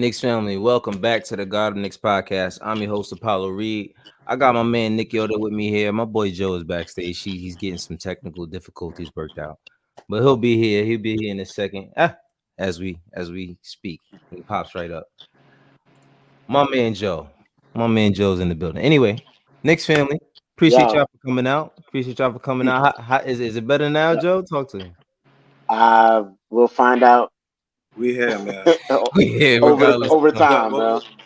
Knicks family, welcome back to the God of Knicks podcast. I'm your host, Apollo Reed. I got my man Nick Yoda with me here. My boy Joe is backstage. He's getting some technical difficulties worked out, but he'll be here. He'll be here in a second. As we speak, he pops right up. My man Joe. My man Joe's in the building. Anyway, Knicks family, appreciate Yo, y'all for coming out. Appreciate y'all for coming out. Is it better now, yeah. Joe? Talk to me. We'll find out We here, man. We here over regardless. What time, what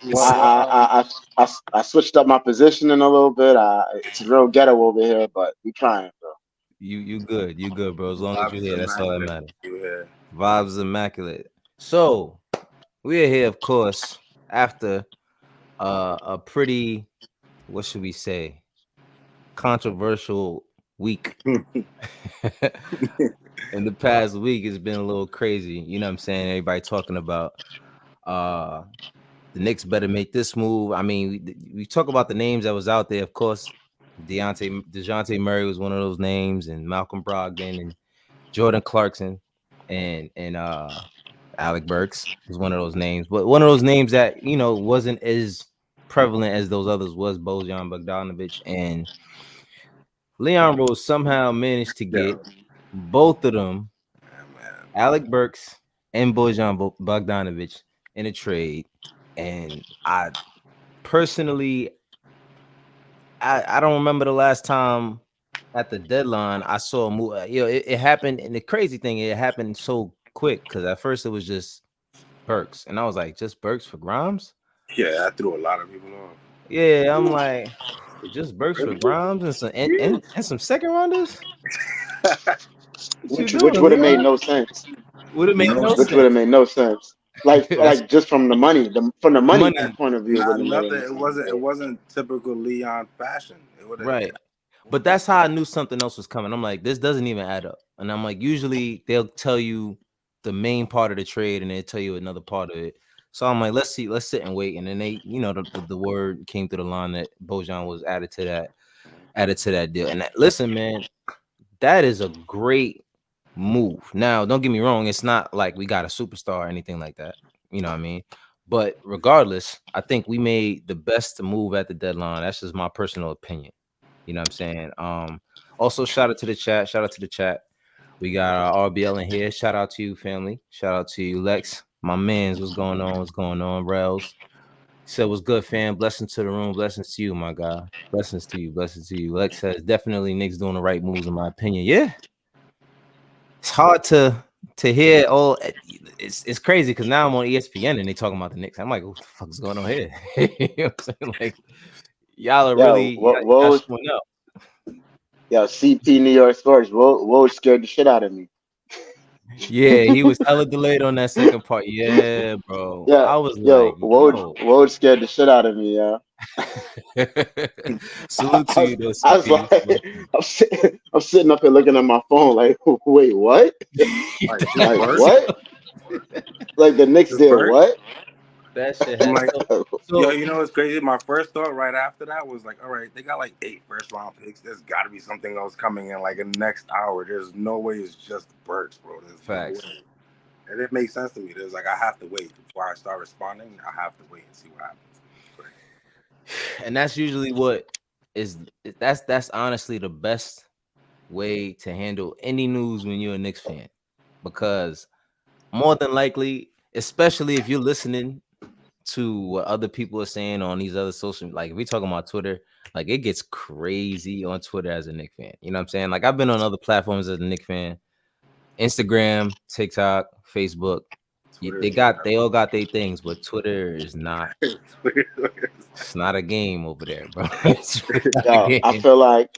bro. what what I switched up my positioning a little bit. It's real ghetto over here, but we trying, bro. You good, bro. As long as vibes you're is here, that's all that immaculate. matters. You here? Vibes is immaculate. So we are here, of course, after a pretty, what should we say, controversial week. In the past week, it's been a little crazy. You know what I'm saying? Everybody talking about uh the Knicks better make this move. I mean, we talk about the names that was out there, of course. DeJounte Murray was one of those names, and Malcolm Brogdon and Jordan Clarkson and Alec Burks was one of those names, but one of those names that wasn't as prevalent as those others was Bojan Bogdanovic, and Leon Rose somehow managed to Yeah, get both of them, man. Alec Burks and Bojan Bogdanovic, in a trade. And I personally, I don't remember the last time at the deadline I saw a move. It happened, and the crazy thing, it happened so quick because at first it was just Burks, and I was like, just Burks for Grimes? Yeah, I threw a lot of people off. Yeah, I'm like, just Burks for Really? Grimes and some and some second rounders. What you Which doing, would have made Leon? no sense. Would have made No no Which would sense. have made no sense. That's Just from the money, from the money money, point of view, Nah, wouldn't have made nothing. any It sense. wasn't. It wasn't typical Leon fashion. It would have. right? But that's how I knew something else was coming. I'm like, this doesn't even add up. And I'm like, usually they'll tell you the main part of the trade and they'll tell you another part of it. So I'm like, let's see, let's sit and wait. And then they, the word came through the line that Bojan was added to that deal. And listen, man, that is a great move. Now, don't get me wrong, it's not like we got a superstar or anything like that. You know what I mean? But regardless, I think we made the best move at the deadline. That's just my personal opinion. You know what I'm saying? Also shout out to the chat. Shout out to the chat. We got our RBL in here. Shout out to you, family. Shout out to you, Lex. My man's, what's going on? What's going on? Rails. Said what's good, fam. Blessings to the room. Blessings to you, my guy. Blessings to you. Blessings to you. Lex says definitely Knicks doing the right moves, in my opinion. Yeah. It's hard to hear all. It's crazy because now I'm on ESPN and they talking about the Knicks. I'm like, what the fuck is going on here? You know what I'm saying? Like, y'all are Yo, really what y'all Woj? showing up. Yo, CP New York Sports. Woj scared the shit out of me. Yeah, he was hella delayed on that second part. Yeah, bro. Yeah, I was like, yo, yo. Woj scared the shit out of me, yeah. Salute to you, though, I was CP. like, I'm sitting up here looking at my phone, like, wait, what? Like just Like, Burks. what? Like the Knicks Just did Burks. what? That shit I'm has like, so, yo, so you know what's crazy? My first thought right after that was like, all right, they got like 8 first-round picks. There's got to be something else coming in like in the next hour. There's no way it's just Burks, bro. There's no facts. way. And it makes sense to me. There's like I have to wait before I start responding. I have to wait and see what happens. And that's usually what is that's honestly the best way to handle any news when you're a Knicks fan. Because more than likely, especially if you're listening to what other people are saying on these other social, like if we talking about Twitter, like it gets crazy on Twitter as a Knicks fan. You know what I'm saying? Like I've been on other platforms as a Knicks fan, Instagram, TikTok, Facebook. They all got their things, but Twitter is not. It's not a game over there, bro. It's really not a Yo, game. I feel like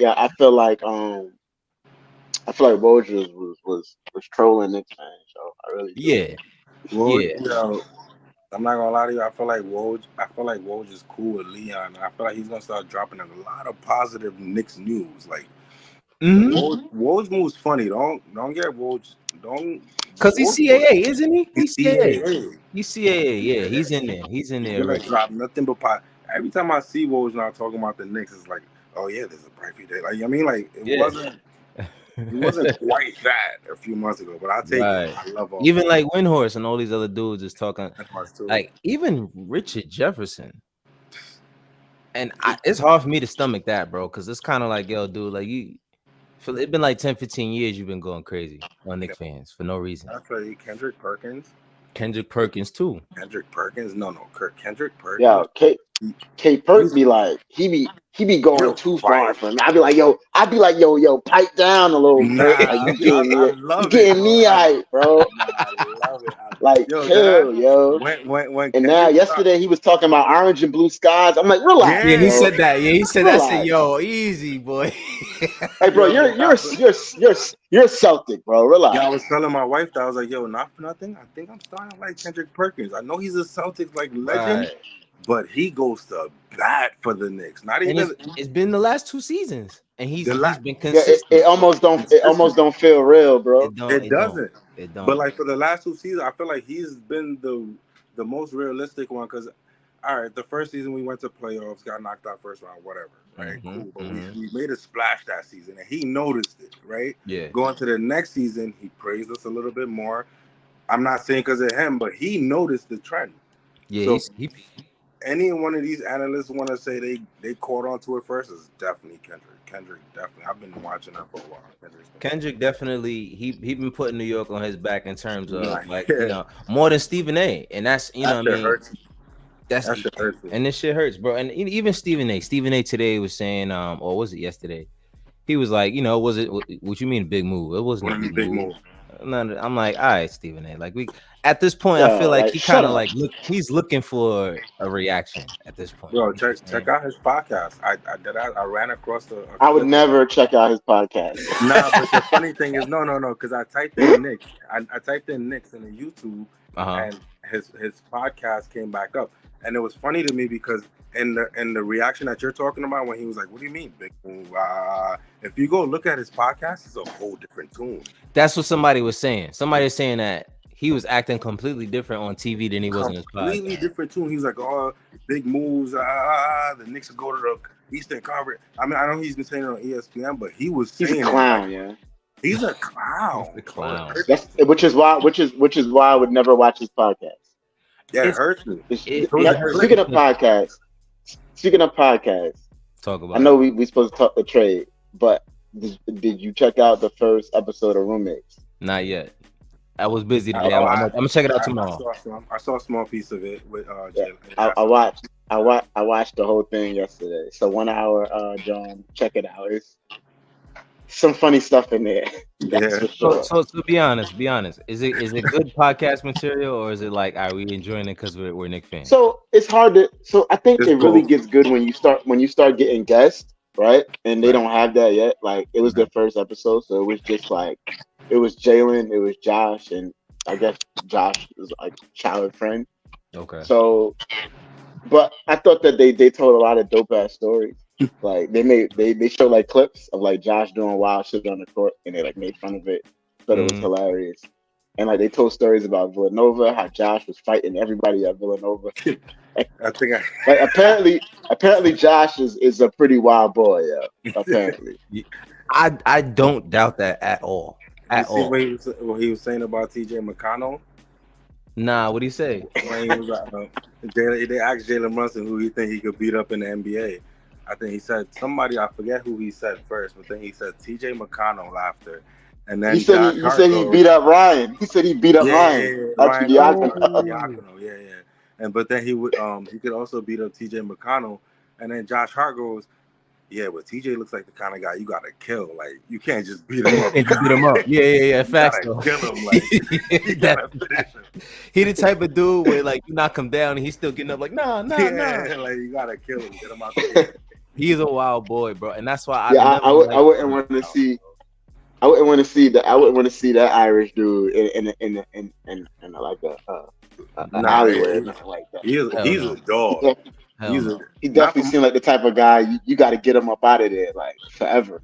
Woj was trolling Knicks fans, so I really do. Yeah, Woj, yeah, you know, I'm not gonna lie to you. I feel like Woj is cool with Leon. And I feel like he's gonna start dropping a lot of positive Knicks news. Like Woj moves funny. Don't get Woj. Don't. Cause he's Woj CAA, isn't he? is He's CAA. CAA. He's CAA. Yeah, he's in there. He's in He's there gonna already. drop nothing but pot. Every time I see Woj now talking about the Knicks, it's like, oh yeah, there's a bright future. Like I mean, like it Yeah. wasn't. He wasn't quite that a few months ago, but I'll take it. I love all even like Windhorse and all these other dudes is talking. too. Like even Richard Jefferson. And it's hard for me to stomach that, bro, because it's kind of like, yo, dude, like it's been like 10, 15 years you've been going crazy on Knicks fans for no reason. I'll tell you, Kendrick Perkins too. Kendrick Perkins, Kendrick Perkins. Yeah, K Perk be like, he be going too far for me. I'd be like, yo, pipe down a little bit. Like you getting me hype, bro. I love it. Like, chill, yo. When and now yesterday he was talking about orange and blue skies. I'm like, relax. Yeah, he said that. Yeah, he said that. Relax. I said, yo, easy, boy. Hey, bro, you're Celtic, bro. Relax. Yeah, I was telling my wife that I was like, yo, not for nothing. I think I'm starting to like Kendrick Perkins. I know he's a Celtics like legend, but he goes to bat for the Knicks. Not even. It's been the last 2 seasons, and he's been consistent. Yeah, it almost don't feel real, bro. It doesn't. But like for the last 2 seasons, I feel like he's been the most realistic one. Because all right, the first season we went to playoffs, got knocked out first round, whatever. Right, cool. But we made a splash that season, and he noticed it. Right. Yeah. Going to the next season, he praised us a little bit more. I'm not saying because of him, but he noticed the trend. Yeah. So, any one of these analysts want to say they caught on to it first is definitely Kendrick. Kendrick definitely. I've been watching that for a while. Kendrick definitely he been putting New York on his back in terms of like more than Stephen A. And that's what I mean. Hurts. That shit hurts. And this shit hurts, bro. And even Stephen A. Today was saying, or was it yesterday? He was like, was it what you mean big move? It wasn't a big move. I'm like, all right, Stephen A. Like at this point, I feel like he kind of like he's looking for a reaction at this point. Bro, check out his podcast. I ran across the. I would never check out his podcast. Nah, but the funny thing is, no, because I typed in Knicks. I typed in Knicks in the YouTube, and his podcast came back up, and it was funny to me because in the reaction that you're talking about when he was like, "What do you mean, big move?" If you go look at his podcast, it's a whole different tune. That's what somebody was saying. Somebody was saying that he was acting completely different on TV than he was in his podcast. Completely different tune. He was like, "Oh, big moves. The Knicks will go to the Eastern Conference." I mean, I know he's been saying it on ESPN, but he was saying he's a clown, yeah. He's a clown. He's a clown. Which is why I would never watch his podcast. Yeah, it hurts me. Speaking of podcasts, talk about. I know we supposed to talk the trade, but did you check out the first episode of Roommates? Not yet. I was busy today. I'm gonna check it out tomorrow. I saw a small piece of it with Jalen. I watched the whole thing yesterday. So 1 hour, John, check it out. It's some funny stuff in there. Yeah. So to be honest, is it good podcast material, or is it like, are we enjoying it because we're Knicks fans? So it's hard to. So I think it really gets good when you start getting guests, right? And they don't have that yet. Like it was their first episode, so it was just like it was Jalen, it was Josh, and I guess Josh was like a childhood friend. Okay. So, but I thought that they told a lot of dope ass stories. Like they show like clips of like Josh doing wild shit on the court, and they like made fun of it. Thought it was hilarious. And like they told stories about Villanova, how Josh was fighting everybody at Villanova. Like apparently Josh is a pretty wild boy, yeah. Apparently. I don't doubt that at all. At all. What he was saying about TJ McConnell? Nah, what'd he say? When he was they asked Jalen Brunson who he think he could beat up in the NBA. I think he said somebody, I forget who he said first, but then he said TJ McConnell after. And then he said he beat up Ryan. He said he beat up Ryan. Yeah. And but then he could also beat up TJ McConnell. And then Josh Hart goes, yeah, but TJ looks like the kind of guy you gotta kill. Like you can't just beat him up. Yeah. Facts. You gotta kill him. Like you gotta finish him. He the type of dude where like you knock him down and he's still getting up. Like nah. Like you gotta kill him. Get him out there. He's a wild boy, bro, and that's why I wouldn't want to see. I wouldn't want to see that. I wouldn't want to see that Irish dude in like an alleyway or nothing like that. He's a dog. He definitely seemed like the type of guy you got to get him up out of there like forever.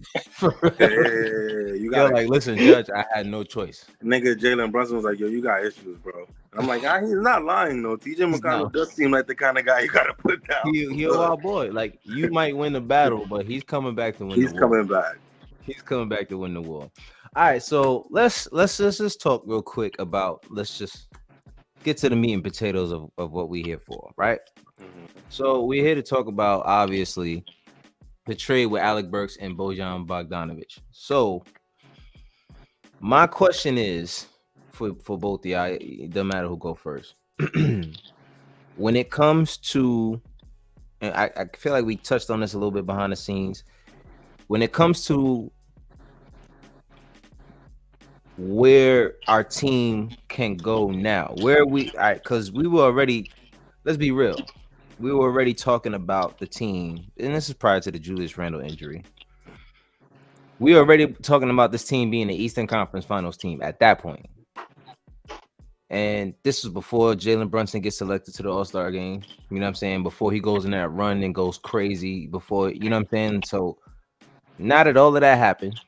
You got like, listen, Judge, I had no choice. Nigga, Jalen Brunson was like, yo, you got issues, bro. And I'm like, he's not lying though. TJ McConnell does seem like the kind of guy you got to put down. He a wild boy. Like you might win the battle, but he's coming back to win. He's coming back. He's coming back to win the war. All right, so let's just talk real quick about. Let's just get to the meat and potatoes of what we're here for, right? So we're here to talk about obviously the trade with Alec Burks and Bojan Bogdanovic. So my question is for both of y'all, it doesn't matter who go first. When it comes to, and I feel like we touched on this a little bit behind the scenes. When it comes to where our team can go now, where we, all right, because we were already, let's be real, we were already talking about the team, and this is prior to the Julius Randle injury. We were already talking about this team being the Eastern Conference Finals team at that point. And this was before Jalen Brunson gets selected to the All-Star game. You know what I'm saying? Before he goes in that run and goes crazy. Before, you know what I'm saying? So now that all of that happened,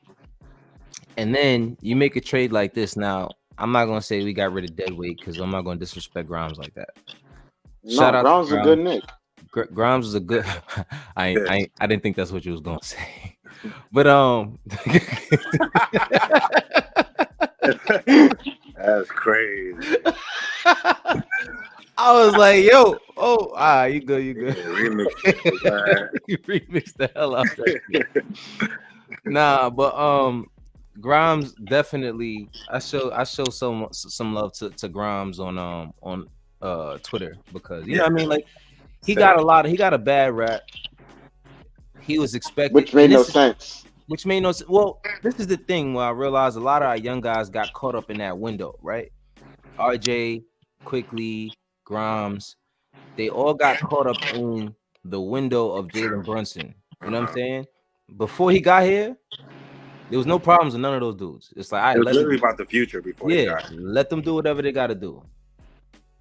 and then you make a trade like this. Now, I'm not going to say we got rid of deadweight because I'm not going to disrespect Grimes like that. Shout out Grimes to is a good Nick. Grimes is a good. I didn't think that's what you was going to say. But That's crazy. I was like, yo, you good. Remix. You remixed the hell out of that. Nah, but Grimes definitely. I show some love to Grimes on Twitter because you know what I mean. Like he got a bad rap. He was expected, which made no sense. Which made no sense. Well, this is the thing where I realized a lot of our young guys got caught up in that window, right? RJ, Quickly, Grimes, they all got caught up in the window of Jalen Brunson. You know what I'm saying? Before he got here, there was no problems with none of those dudes. It's like, all right, it was literally about the future before. Yeah, let them do whatever they got to do.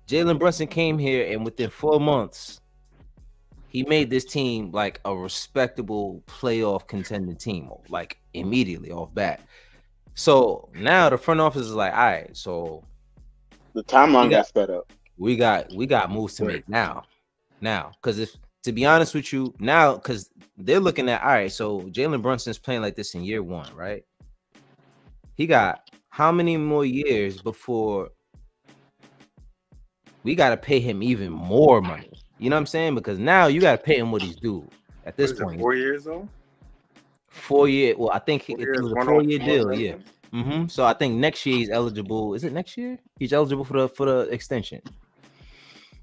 Jalen Brunson came here, and within 4 months, he made this team like a respectable playoff contending team, like immediately off bat. So now the front office is like, all right, so the timeline got sped up. We got moves to make now, because if to be honest with you, now because they're looking at all right, so Jalen Brunson's playing like this in year 1, right? He got how many more years before we got to pay him even more money? You know what I'm saying? Because now you got to pay him what he's due at this point. 4 years though? 4 year. Well, I think it was a 4-year deal. Yeah. So I think next year he's eligible. Is it next year? He's eligible for the extension.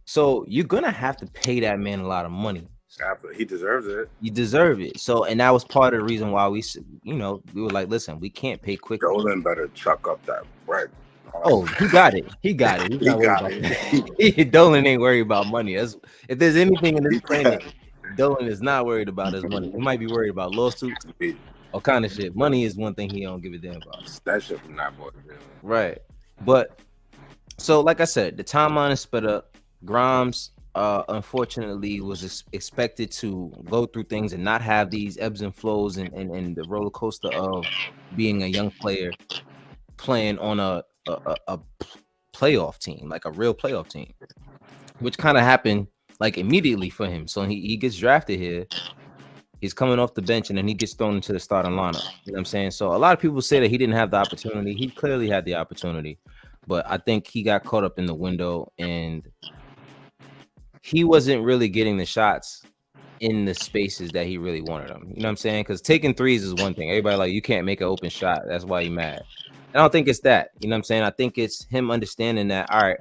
So you're gonna have to pay that man a lot of money. He deserves it. You deserve it. So, and that was part of the reason why we were like, listen, we can't pay quick. Dolan better chuck up that right. Oh, he got it. He's not worried about it. Dolan ain't worried about money. If there's anything in this planet, Dolan is not worried about his money. He might be worried about lawsuits, all kind of shit. Money is one thing he don't give a damn about. That shit from that boy. Right. But so, like I said, the timeline is sped up. Grimes, unfortunately, was expected to go through things and not have these ebbs and flows and the roller coaster of being a young player playing on a playoff team, like a real playoff team, which kind of happened like immediately for him. So he gets drafted here. He's coming off the bench and then he gets thrown into the starting lineup. You know what I'm saying? So a lot of people say that he didn't have the opportunity. He clearly had the opportunity, but I think he got caught up in the window and he wasn't really getting the shots in the spaces that he really wanted them. You know what I'm saying? Because taking threes is one thing. Everybody like, you can't make an open shot. That's why you're mad. I don't think it's that. You know what I'm saying? I think it's him understanding that, all right,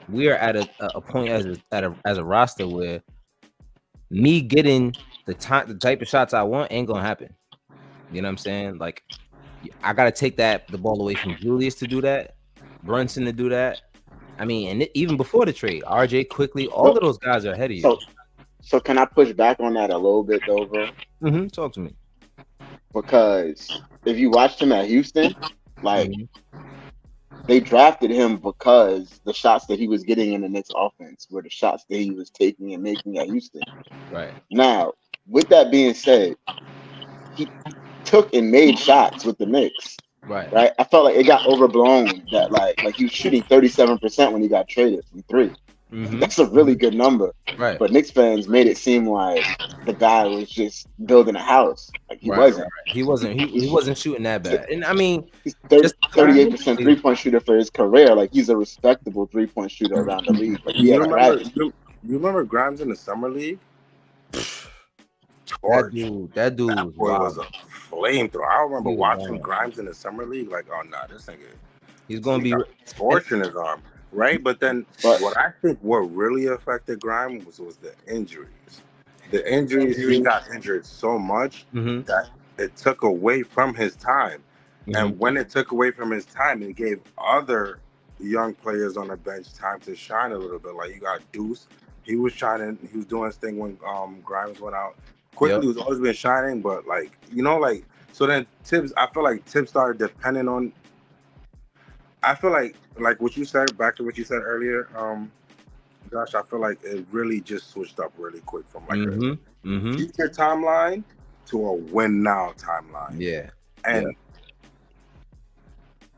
we are at a point as a roster where me getting the type of shots I want ain't gonna happen. You know what I'm saying? Like, I gotta take the ball away from Julius to do that, Brunson to do that. I mean, and even before the trade, RJ Quickly, all of those guys are ahead of you. So can I push back on that a little bit, though, bro? Talk to me. Because if you watched him at Houston, like they drafted him because the shots that he was getting in the Knicks offense were the shots that he was taking and making at Houston. Right. Now, with that being said, he took and made shots with the Knicks. Right. I felt like it got overblown that like he was shooting 37% when he got traded from 3. That's a really good number. Right. But Knicks fans made it seem like the guy was just building a house. Like he wasn't. He wasn't. He wasn't shooting that bad. And I mean, He's just 38% 3-point shooter for his career. Like he's a respectable 3-point shooter around the league. Like you remember Grimes in the summer league? That dude was a flamethrower. I remember watching Grimes in the summer league. Like, oh no, this nigga, he's gonna be torching his arm, right? But what I think what really affected Grimes was the injuries. The injuries, he got injured so much that it took away from his time. And when it took away from his time, it gave other young players on the bench time to shine a little bit. Like you got Deuce, he was shining. He was doing his thing when Grimes went out. Quickly, was always been shining, but so then Tibbs. I feel like Tibbs started depending on. I feel like what you said, back to what you said earlier, Josh. I feel like it really just switched up really quick from like a future timeline to a win now timeline. Yeah, and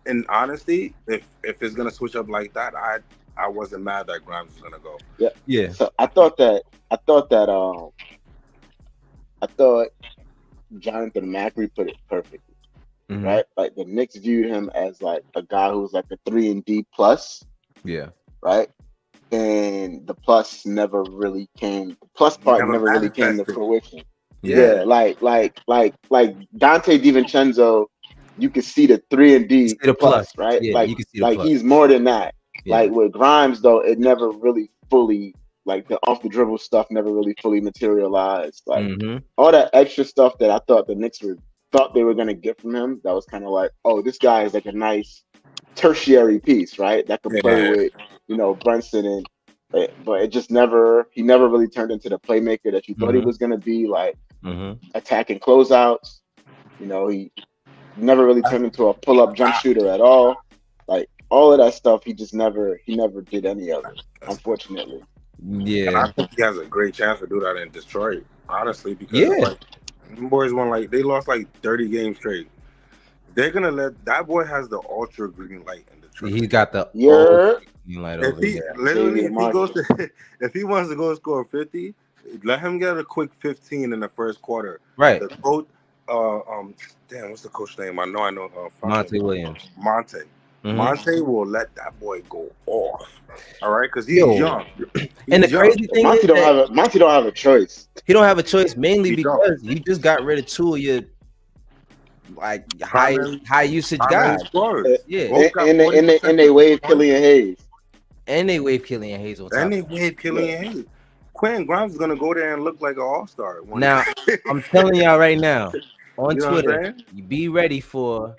in honesty, if it's gonna switch up like that, I wasn't mad that Grimes was gonna go. Yeah. So I thought Jonathan Macri put it perfectly, right? Like the Knicks viewed him as like a guy who was like a 3-and-D plus. Yeah. Right. And the plus never really came. The plus part never really came to fruition. Yeah. Like Dante DiVincenzo, you can see the 3-and-D plus, right? Yeah, like you can see the plus. He's more than that. Yeah. Like with Grimes though, it never really fully. Like the off the dribble stuff never really fully materialized. Like all that extra stuff that I thought the Knicks thought they were gonna get from him, that was kind of like, oh, this guy is like a nice tertiary piece, right? That could play with, Brunson and, but it just he never really turned into the playmaker that you thought he was gonna be. Like attacking closeouts, he never really turned into a pull up jump shooter at all. Like all of that stuff, he never did any of it, unfortunately. Yeah, and I think he has a great chance to do that in Detroit, honestly, because them boys they lost like 30 games straight. They're gonna that boy has the ultra green light in Detroit. He's got the green light over there. If he wants to go score 50, let him get a quick 15 in the first quarter. Right. The coach, what's the coach name? I know. Monte Williams. Monte will let that boy go off. All right, because he's young. And the crazy thing Monte don't have a choice. He don't have a choice mainly because you just got rid of two of your high usage guys. Yeah, and they waive Killian Hayes. And they waive Killian Hayes on top. And they waive Killian Hayes. Quentin Grimes is gonna go there and look like an all-star. Now, I'm telling y'all right now. On Twitter, you be ready for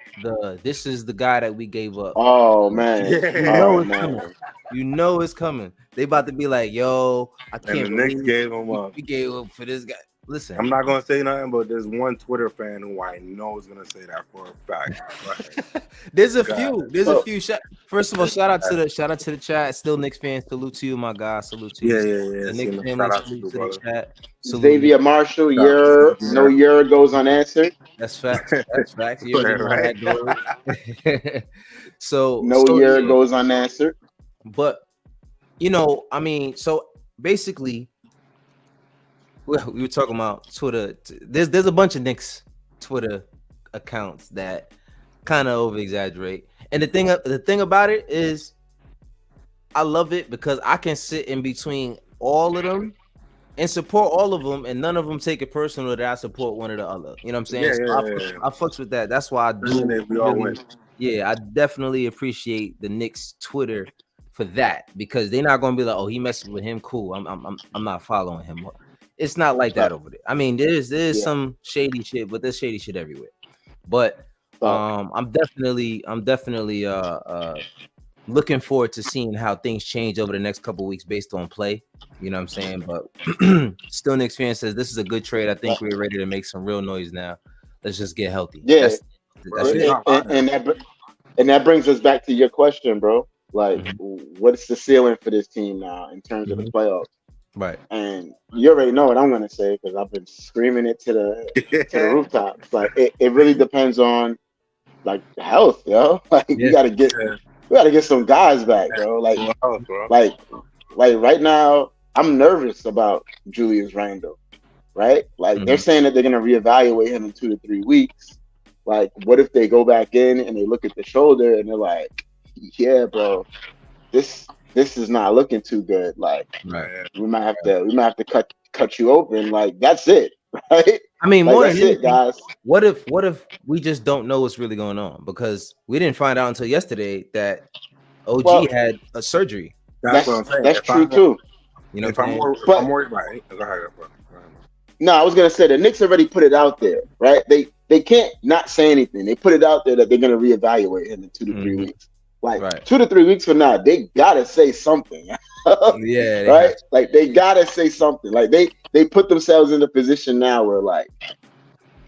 this is the guy that we gave up. Oh man. You know it's coming. They about to be like, yo, I can't. And the Knicks gave him up. We gave up for this guy. Listen, I'm not gonna say nothing, but there's one Twitter fan who I know is gonna say that for a fact. Right? There's a few. First of all, shout out to the chat. Still Knicks fans. Salute to you, my guy. Salute to you. Yeah. The Knicks family, salute to the chat. Xavier Marshall, no year goes unanswered. That's facts. That's facts. Right. So year goes unanswered. But so basically, we were talking about Twitter. There's a bunch of Knicks Twitter accounts that kind of over exaggerate, and the thing about it is, I love it because I can sit in between all of them and support all of them, and none of them take it personal that I support one or the other. You know what I'm saying? I fucks with that. That's why I do. We all win. Yeah, I definitely appreciate the Knicks Twitter for that, because they're not gonna be like, oh, he messing with him, cool. I'm not following him. It's not like that over there. I mean, there's some shady shit, but there's shady shit everywhere. But I'm definitely looking forward to seeing how things change over the next couple of weeks based on play. You know what I'm saying? But still, Knicks fan says this is a good trade. I think we're ready to make some real noise now. Let's just get healthy. Yeah, and that brings us back to your question, bro. Like, what's the ceiling for this team now in terms of the playoffs? Right. And you already know what I'm going to say because I've been screaming it to the rooftops. Like, it really depends on like health, yo. Like we gotta get some guys back, bro. Like like right now, I'm nervous about Julius Randle. Right? Like they're saying that they're gonna reevaluate him in 2 to 3 weeks. Like, what if they go back in and they look at the shoulder and they're like, "Yeah, bro, this is not looking too good. Like, Right. we might have to cut you open. Like, that's it, right? I mean, Like, more that's than it, anything, guys. what if we just don't know what's really going on because we didn't find out until yesterday that OG Well, had a surgery. That's what I'm saying. that's true too. You know If what I'm saying? if I'm But worried about it, go ahead, bro. Go ahead. no, I was gonna say the Knicks already put it out there, right? They can't not say anything. They put it out there that they're gonna reevaluate him in 2 to 3 weeks. Like Right. 2 to 3 weeks from now, they gotta say something. Yeah. Right? Like they gotta say something. Like they put themselves in a position now where like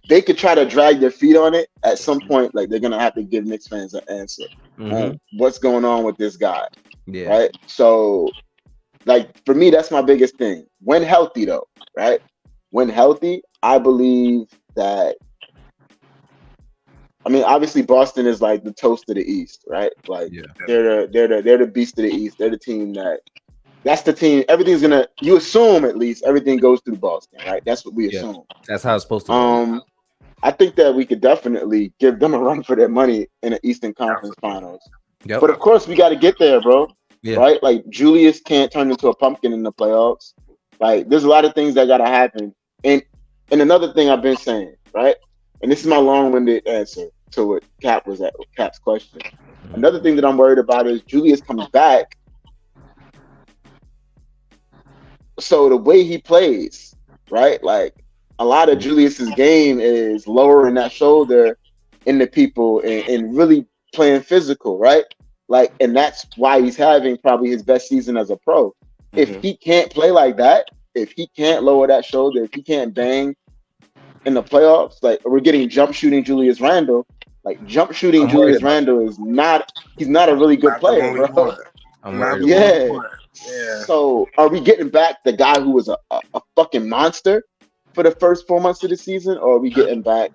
they could try to drag their feet on it at some point. Like they're gonna have to give Knicks fans an answer on what's going on with this guy. Yeah. Right. So like for me, that's my biggest thing. When healthy though, right? When healthy, I believe that I mean, obviously Boston is like the toast of the East, right? Like they're the beast of the East. They're the team that's the team. Everything's gonna. You assume at least everything goes through Boston, right? That's what we assume. That's how it's supposed to go. I think that we could definitely give them a run for their money in the Eastern Conference Finals. Yep. But of course, we got to get there, bro. Yeah. Right? Like Julius can't turn into a pumpkin in the playoffs. Like there's a lot of things that got to happen. And another thing I've been saying, right? And this is my long-winded answer to what Cap's question. Another thing that I'm worried about is Julius comes back. So the way he plays, right? Like a lot of Julius's game is lowering that shoulder into people and really playing physical, right? Like, and that's why he's having probably his best season as a pro. If he can't play like that, if he can't lower that shoulder, if he can't bang in the playoffs, like we're getting jump shooting Julius Randle. Like jump shooting Julius Randle is not. He's not a really good player, bro. I'm worried. Yeah. So are we getting back the guy who was a fucking monster for the first 4 months of the season, or are we getting back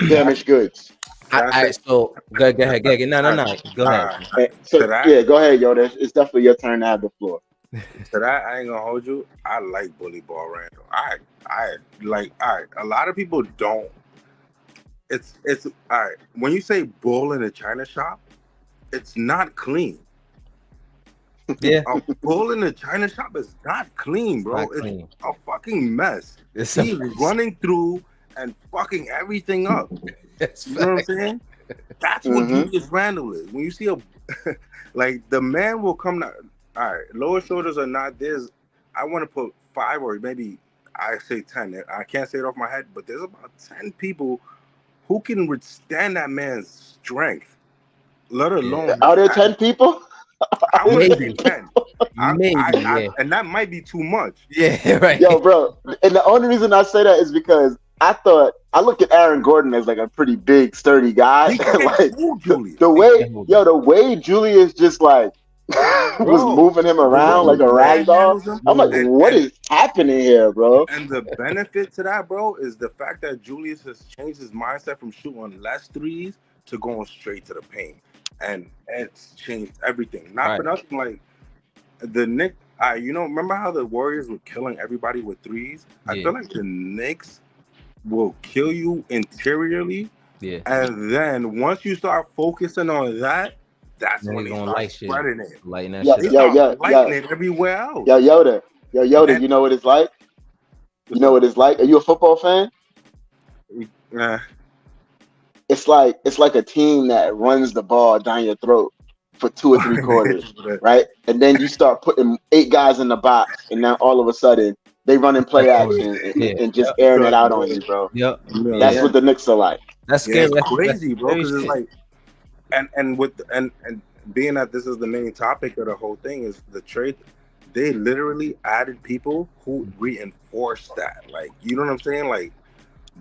damaged goods? So go ahead. No. Go ahead. Go ahead, Yoda. It's definitely your turn to have the floor. So that I ain't gonna hold you. I like bully ball Randall. I like. All right. A lot of people don't. It's all right. When you say bull in a china shop, it's not clean. Yeah. A bull in a china shop is not clean, bro. It's a fucking mess. He's running through and fucking everything up. You know what I'm saying? That's what Julius Randle is. When you see like the man will come down. All right, lower shoulders are not this. I want to put 5 or maybe I say 10. I can't say it off my head, but there's about 10 people who can withstand that man's strength. Let alone are there 10 people? I would say 10. Maybe, and that might be too much. Yeah, right. Yo, bro. And the only reason I say that is because I look at Aaron Gordon as like a pretty big, sturdy guy. Like the way Julius just like was moving him around like a rag doll. I'm like, what is happening here, bro? And the benefit to that, bro, is the fact that Julius has changed his mindset from shooting less threes to going straight to the paint. And it's changed everything. Not for nothing, like the Knicks. Remember how the Warriors were killing everybody with threes? I feel like the Knicks will kill you interiorly. Yeah. And then once you start focusing on that, that's when they start spreading it. Lighting that shit up. Lighting it everywhere else. Yo, Yoda, you know what it's like? You know what it's like? Are you a football fan? It's like a team that runs the ball down your throat for 2 or 3 quarters, right? And then you start putting 8 guys in the box, and now all of a sudden they run in play action and just airing it out on you, bro. Yep. That's what the Knicks are like. That's scary. It's crazy, bro. Because it's like, and being that this is the main topic of the whole thing is the trade. They literally added people who reinforced that. Like, you know what I'm saying? Like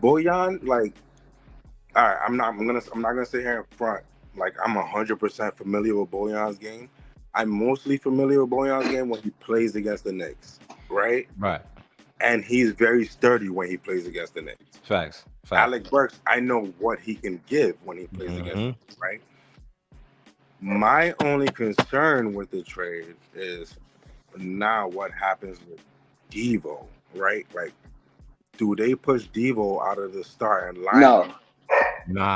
Bojan, like, all right, I'm not gonna sit here in front like I'm 100% familiar with Bojan's game. I'm mostly familiar with Bojan's game when he plays against the Knicks, right? Right. And he's very sturdy when he plays against the Knicks. Facts. Alec Burks, I know what he can give when he plays against the Knicks, right? My only concern with the trade is now what happens with Devo, right? Like, do they push Devo out of the starting lineup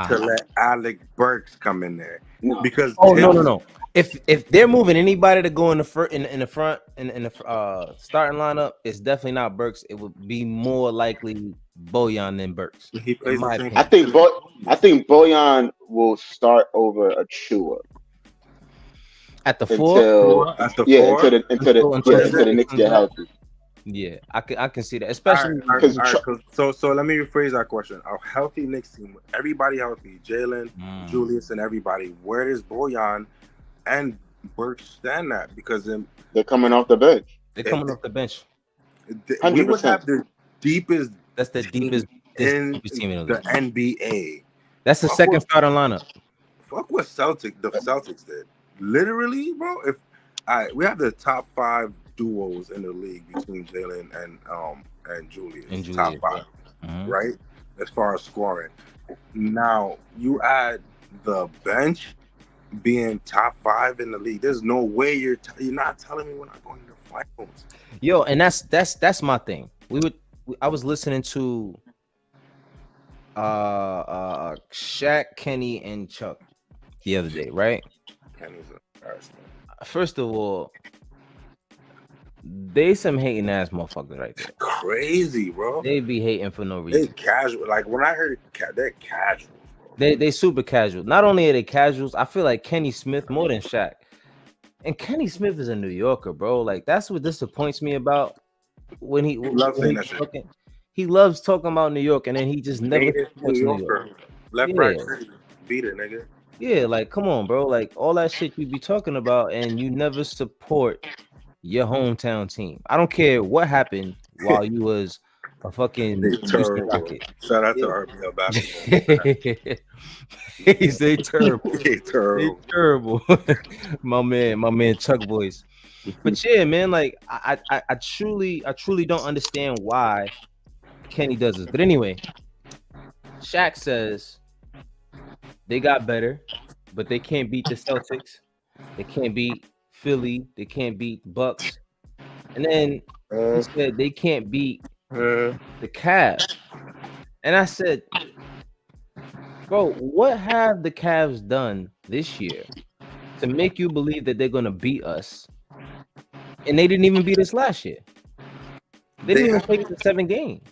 to let Alec Burks come in there? No. Because no. If they're moving anybody to go in the front in the starting lineup, it's definitely not Burks. It would be more likely Bojan than Burks. he plays In my the same. opinion. I think Bojan will start over Achua At the until four, at the yeah four, until the Knicks get healthy. Yeah, I can see that, especially all right. So let me rephrase that question. A healthy Knicks team, everybody healthy, Jalen, Julius, and everybody. Where does Bojan and Burks stand at? Because they're coming off the bench. They're coming off the bench. We would have the deepest. That's the deepest in team in the NBA. That's the second starting lineup. Fuck what the Celtics did. Literally, bro. If we have the top 5 duos in the league between Jalen and Julius. Top 5, right? As far as scoring. Now you add the bench being top 5 in the league. There's no way you're not telling me we're not going to the finals. Yo, and that's my thing. I was listening to Shaq, Kenny, and Chuck the other day, right? Kenny's embarrassment. First of all, they some hating ass motherfuckers right there. Crazy, bro. They be hating for no reason. They casual. Like when I heard they're casual, bro. They super casual. Not only are they casuals, I feel like Kenny Smith more than Shaq. And Kenny Smith is a New Yorker, bro. Like that's what disappoints me about when he loves talking. He loves talking about New York, and then he just never New Yorker. Left, right, beat it, nigga. Yeah, like come on, bro. Like all that shit you be talking about, and you never support your hometown team. I don't care what happened while you was a fucking Houston Rocket. Shout out to RBL basketball. He's terrible. They terrible. my man Chuck voice. But yeah, man, like I truly don't understand why Kenny does this. But anyway, Shaq says they got better, but they can't beat the Celtics. They can't beat Philly. They can't beat the Bucks. And then he said they can't beat the Cavs. And I said, bro, what have the Cavs done this year to make you believe that they're going to beat us? And they didn't even beat us last year. They didn't even take it to 7 games.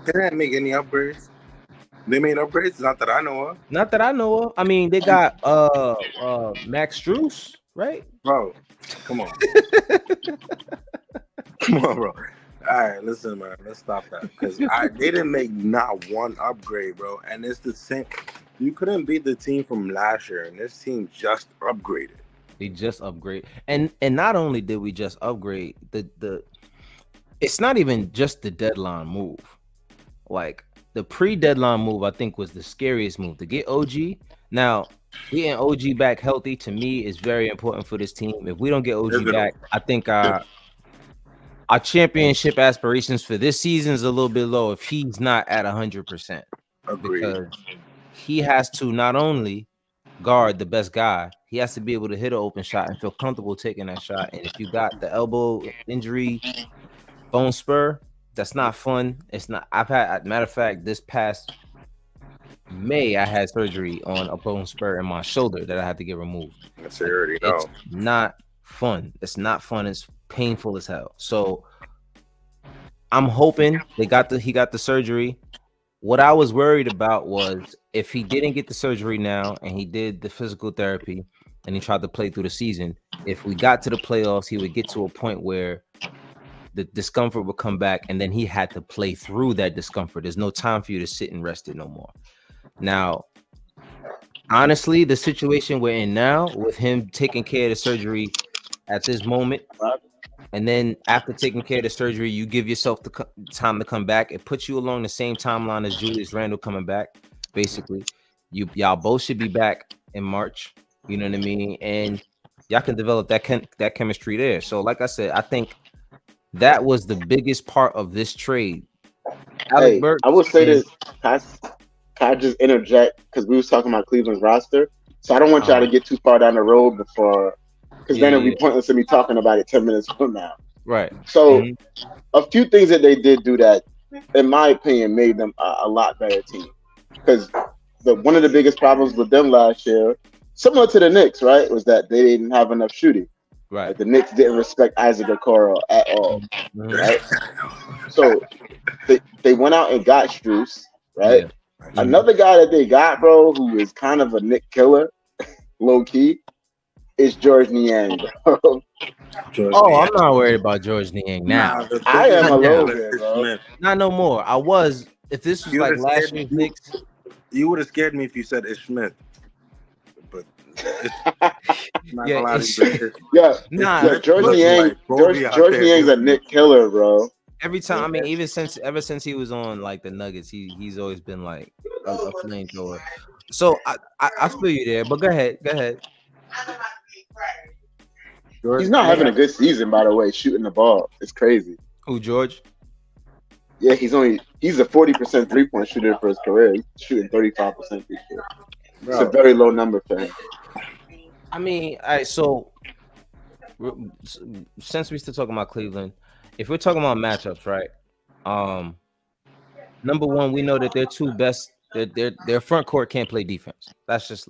They didn't make any upgrades. They made upgrades? Not that I know of. Not that I know of. I mean, they got Max Strus, right? Bro, come on. Come on, bro. All right, listen, man. Let's stop that. Because they didn't make not one upgrade, bro. And it's the same. You couldn't beat the team from last year, and this team just upgraded. They just upgrade. And not only did we just upgrade, it's not even just the deadline move. Like the pre-deadline move, I think was the scariest move to get OG. Now, getting OG back healthy to me is very important for this team. If we don't get OG back, I think our championship aspirations for this season is a little bit low if he's not at 100%. Agreed. Because he has to not only guard the best guy, he has to be able to hit an open shot and feel comfortable taking that shot. And if you got the elbow injury, bone spur, that's not fun. It's not. Matter of fact, this past May, I had surgery on a bone spur in my shoulder that I had to get removed. That's already know. It's not fun. It's not fun. It's painful as hell. So I'm hoping he got the surgery. What I was worried about was if he didn't get the surgery now and he did the physical therapy and he tried to play through the season, if we got to the playoffs, he would get to a point where the discomfort would come back and then he had to play through that discomfort. There's no time for you to sit and rest it no more. Now, honestly, the situation we're in now with him taking care of the surgery at this moment, and then after taking care of the surgery, you give yourself the time to come back. It puts you along the same timeline as Julius Randle coming back. Basically, y'all both should be back in March. You know what I mean? And y'all can develop that chemistry there. So, like I said, I think that was the biggest part of this trade. Hey, I will say this. Can I just interject? Because we was talking about Cleveland's roster. So I don't want y'all to get too far down the road before, because then it'll be pointless to me talking about it 10 minutes from now. Right. So a few things that they did do that, in my opinion, made them a lot better team. Because one of the biggest problems with them last year, similar to the Knicks, right, was that they didn't have enough shooting. Right. Like the Knicks didn't respect Isaac Okoro at all, right? So they went out and got Strus, right? Yeah. Another guy that they got, bro, who is kind of a Nick killer, low key, is George Niang, bro. I'm not worried about George Niang now. I am a little now. bit, bro. Not no more. I was. If this was like last year's Knicks, you would have scared me if you said Ish Smith. But George Niang's a Nick killer, bro. Every time, I mean, ever since he was on like the Nuggets, he's always been like a flamethrower. So I feel you there, but go ahead. He's not having a good season, by the way, shooting the ball. It's crazy. Who, George? Yeah, he's a 40% 3-point shooter for his career. He's shooting 35% this year. It's a very low number for him. I mean, all right, so since we're still talking about Cleveland, if we're talking about matchups, right? Number one, we know that their two best, their front court can't play defense. Let's just.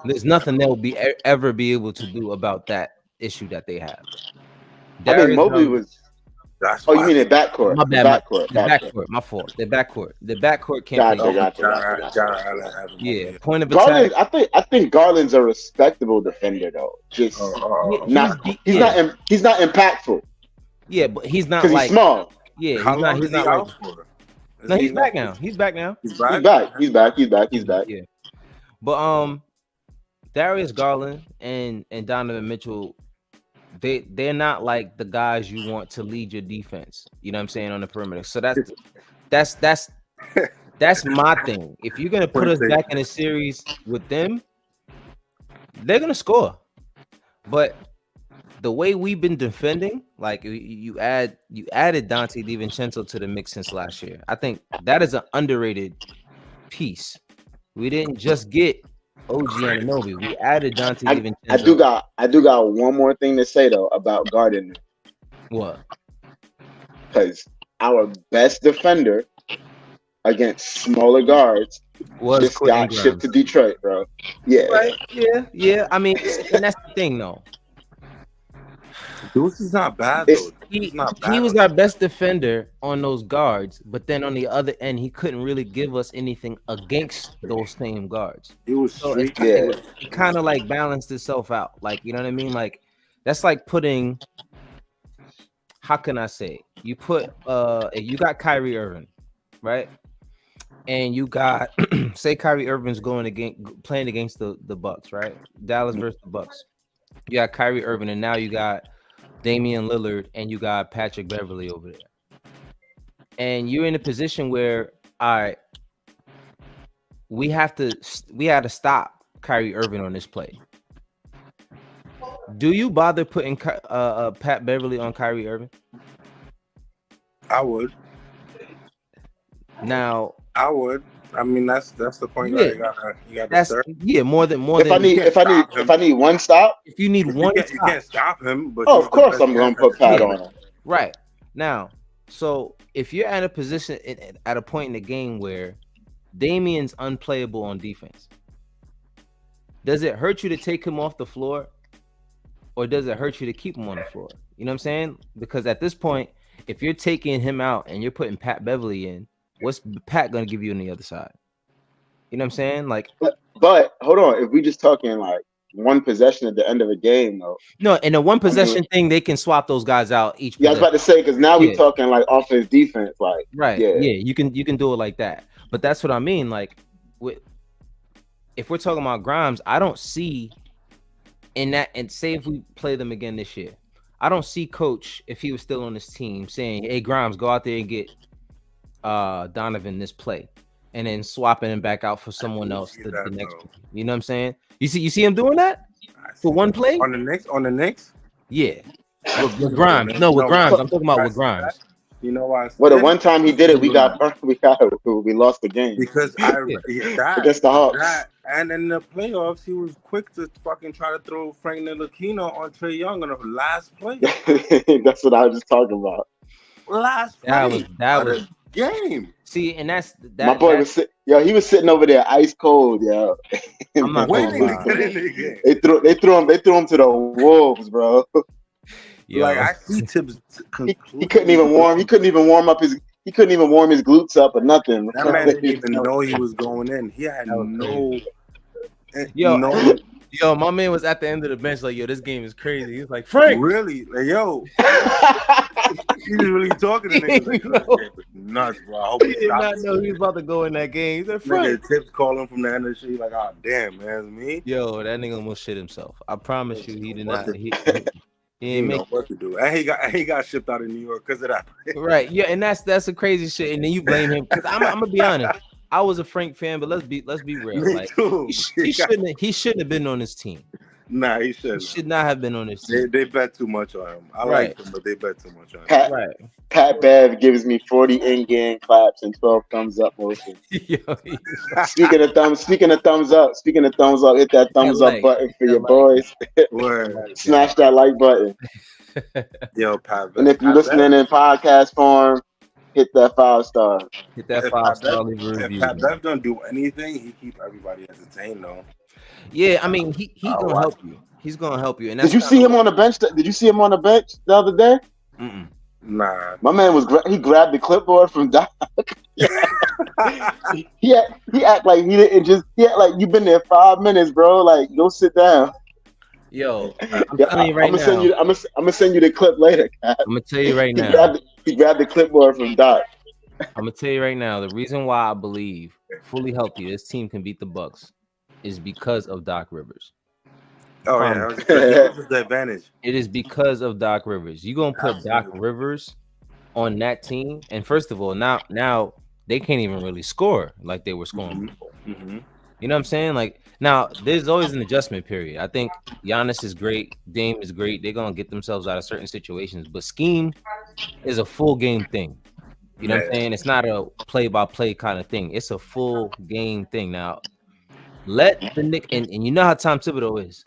There's nothing they'll ever be able to do about that issue that they have. Mobley was. You mean the backcourt? My bad. The backcourt. My fault. The backcourt can't play. Gotcha. Yeah. Point of Garland, attack. I think Garland's a respectable defender though. Just he's not impactful. Yeah, but he's not because he's small. Yeah, he's not out for? No, he's back now. He's back. He's back. Yeah. But Darius Garland and Donovan Mitchell, they're not like the guys you want to lead your defense. You know what I'm saying, on the perimeter. So that's my thing. If you're gonna put us back in a series with them, they're gonna score. But the way we've been defending, like you added Dante DiVincenzo to the mix since last year. I think that is an underrated piece. We didn't just get OG Anunoby. We added Dante DiVincenzo. I do got one more thing to say though about Gardner. What? Because our best defender against smaller guards just got shipped to Detroit, bro. Yeah. Right. Yeah. I mean, and that's the thing though. Deuce is not bad though. He was our best defender on those guards, but then on the other end, he couldn't really give us anything against those same guards. It was it kind of like balanced itself out. Like, you know what I mean? Like that's like putting. How can I say? You put you got Kyrie Irving, right? And you got say Kyrie Irving's playing against the Bucks, right? Dallas versus the Bucks. You got Kyrie Irving, and now you got Damian Lillard, and you got Patrick Beverly over there. And you're in a position where, all right, we had to stop Kyrie Irving on this play. Do you bother putting Pat Beverly on Kyrie Irving? I would. Now, I would. I mean, that's the point. Yeah. You got to start. Yeah, more than. If I need one stop, if you need you can't stop him. But of course I'm going to put Pat on him. Right now, so if you're at a position at a point in the game where Damian's unplayable on defense, does it hurt you to take him off the floor, or does it hurt you to keep him on the floor? You know what I'm saying? Because at this point, if you're taking him out and you're putting Pat Beverly in, what's Pat gonna give you on the other side? You know what I'm saying? Like, but hold on. If we just talking like one possession at the end of a game, though. No, in a one possession thing, they can swap those guys out each. Yeah, I was about to say because now we're talking like offense, defense, like right. Yeah, you can do it like that. But that's what I mean. Like, if we're talking about Grimes, I don't see in that. And say if we play them again this year, I don't see Coach, if he was still on his team, saying, "Hey, Grimes, go out there and get Donovan this play," and then swapping him back out for someone else the next one. You know what I'm saying? You see him doing that for one play on the Knicks. Yeah, with Grimes. No, with Grimes. I'm talking about with Grimes. You know why? Well, the one time he did it, we lost the game because against the Hawks. And in the playoffs, he was quick to fucking try to throw Frank Ntilikina on Trae Young on the last play. That's what I was just talking about. Last play. That was game. See, and that's that. My boy was he was sitting over there ice cold, yo. I'm not waiting gonna to get in the game. They threw him to the wolves, bro. Yo. Like I see Tibbs. He couldn't even warm. He couldn't even warm his glutes up or nothing. That man didn't even know he was going in. He had no. Yo, my man was at the end of the bench like, yo, this game is crazy. He was like, Frank, really? Like, yo, he's really talking to niggas. Like, nuts, bro. I hope he did not know he was about to go in that game. He said, Frank. Tips calling from the industry like, oh damn, man, it's me. Yo, that nigga almost shit himself. I promise you, he did not. He didn't know what to do, and he got shipped out of New York because of that. Right? Yeah, and that's a crazy shit. And then you blame him because I'm gonna be honest. I was a Frank fan, but let's be real. Like he shouldn't have been on this team. Nah, he shouldn't. He should not have been on this team. They bet too much on him. I like him, but they bet too much on him. Pat Bev gives me 40 in-game claps and 12 thumbs up motion. Speaking of thumbs up, hit that thumbs up button for your boys. Smash that like button. Yo, Pat Bev. And if you're listening in podcast form, hit that 5-star. Hit that 5-star review. If Pat Bev don't do anything, he keep everybody entertained though. Yeah, I mean he's gonna help you. He's gonna help you. And did you see him on the bench? Did you see him on the bench the other day? Mm-mm. Nah. My man he grabbed the clipboard from Doc. he act like he didn't just. He act like you've been there 5 minutes, bro. Like go sit down. Yo, I'm telling you right now. I'm gonna send you the clip later. I'm gonna tell you right now. He grabbed the clipboard from Doc. I'm gonna tell you right now. The reason why I believe fully healthy this team can beat the Bucks is because of Doc Rivers. Oh yeah, that's the advantage. It is because of Doc Rivers. You're gonna put Doc Rivers on that team, and first of all, now they can't even really score like they were scoring before. Mm-hmm. You know what I'm saying? Like now, there's always an adjustment period. I think Giannis is great, Dame is great. They're gonna get themselves out of certain situations, but scheme is a full game thing. You know what I'm saying? It's not a play-by-play kind of thing. It's a full game thing. Now, let the Knicks and you know how Tom Thibodeau is.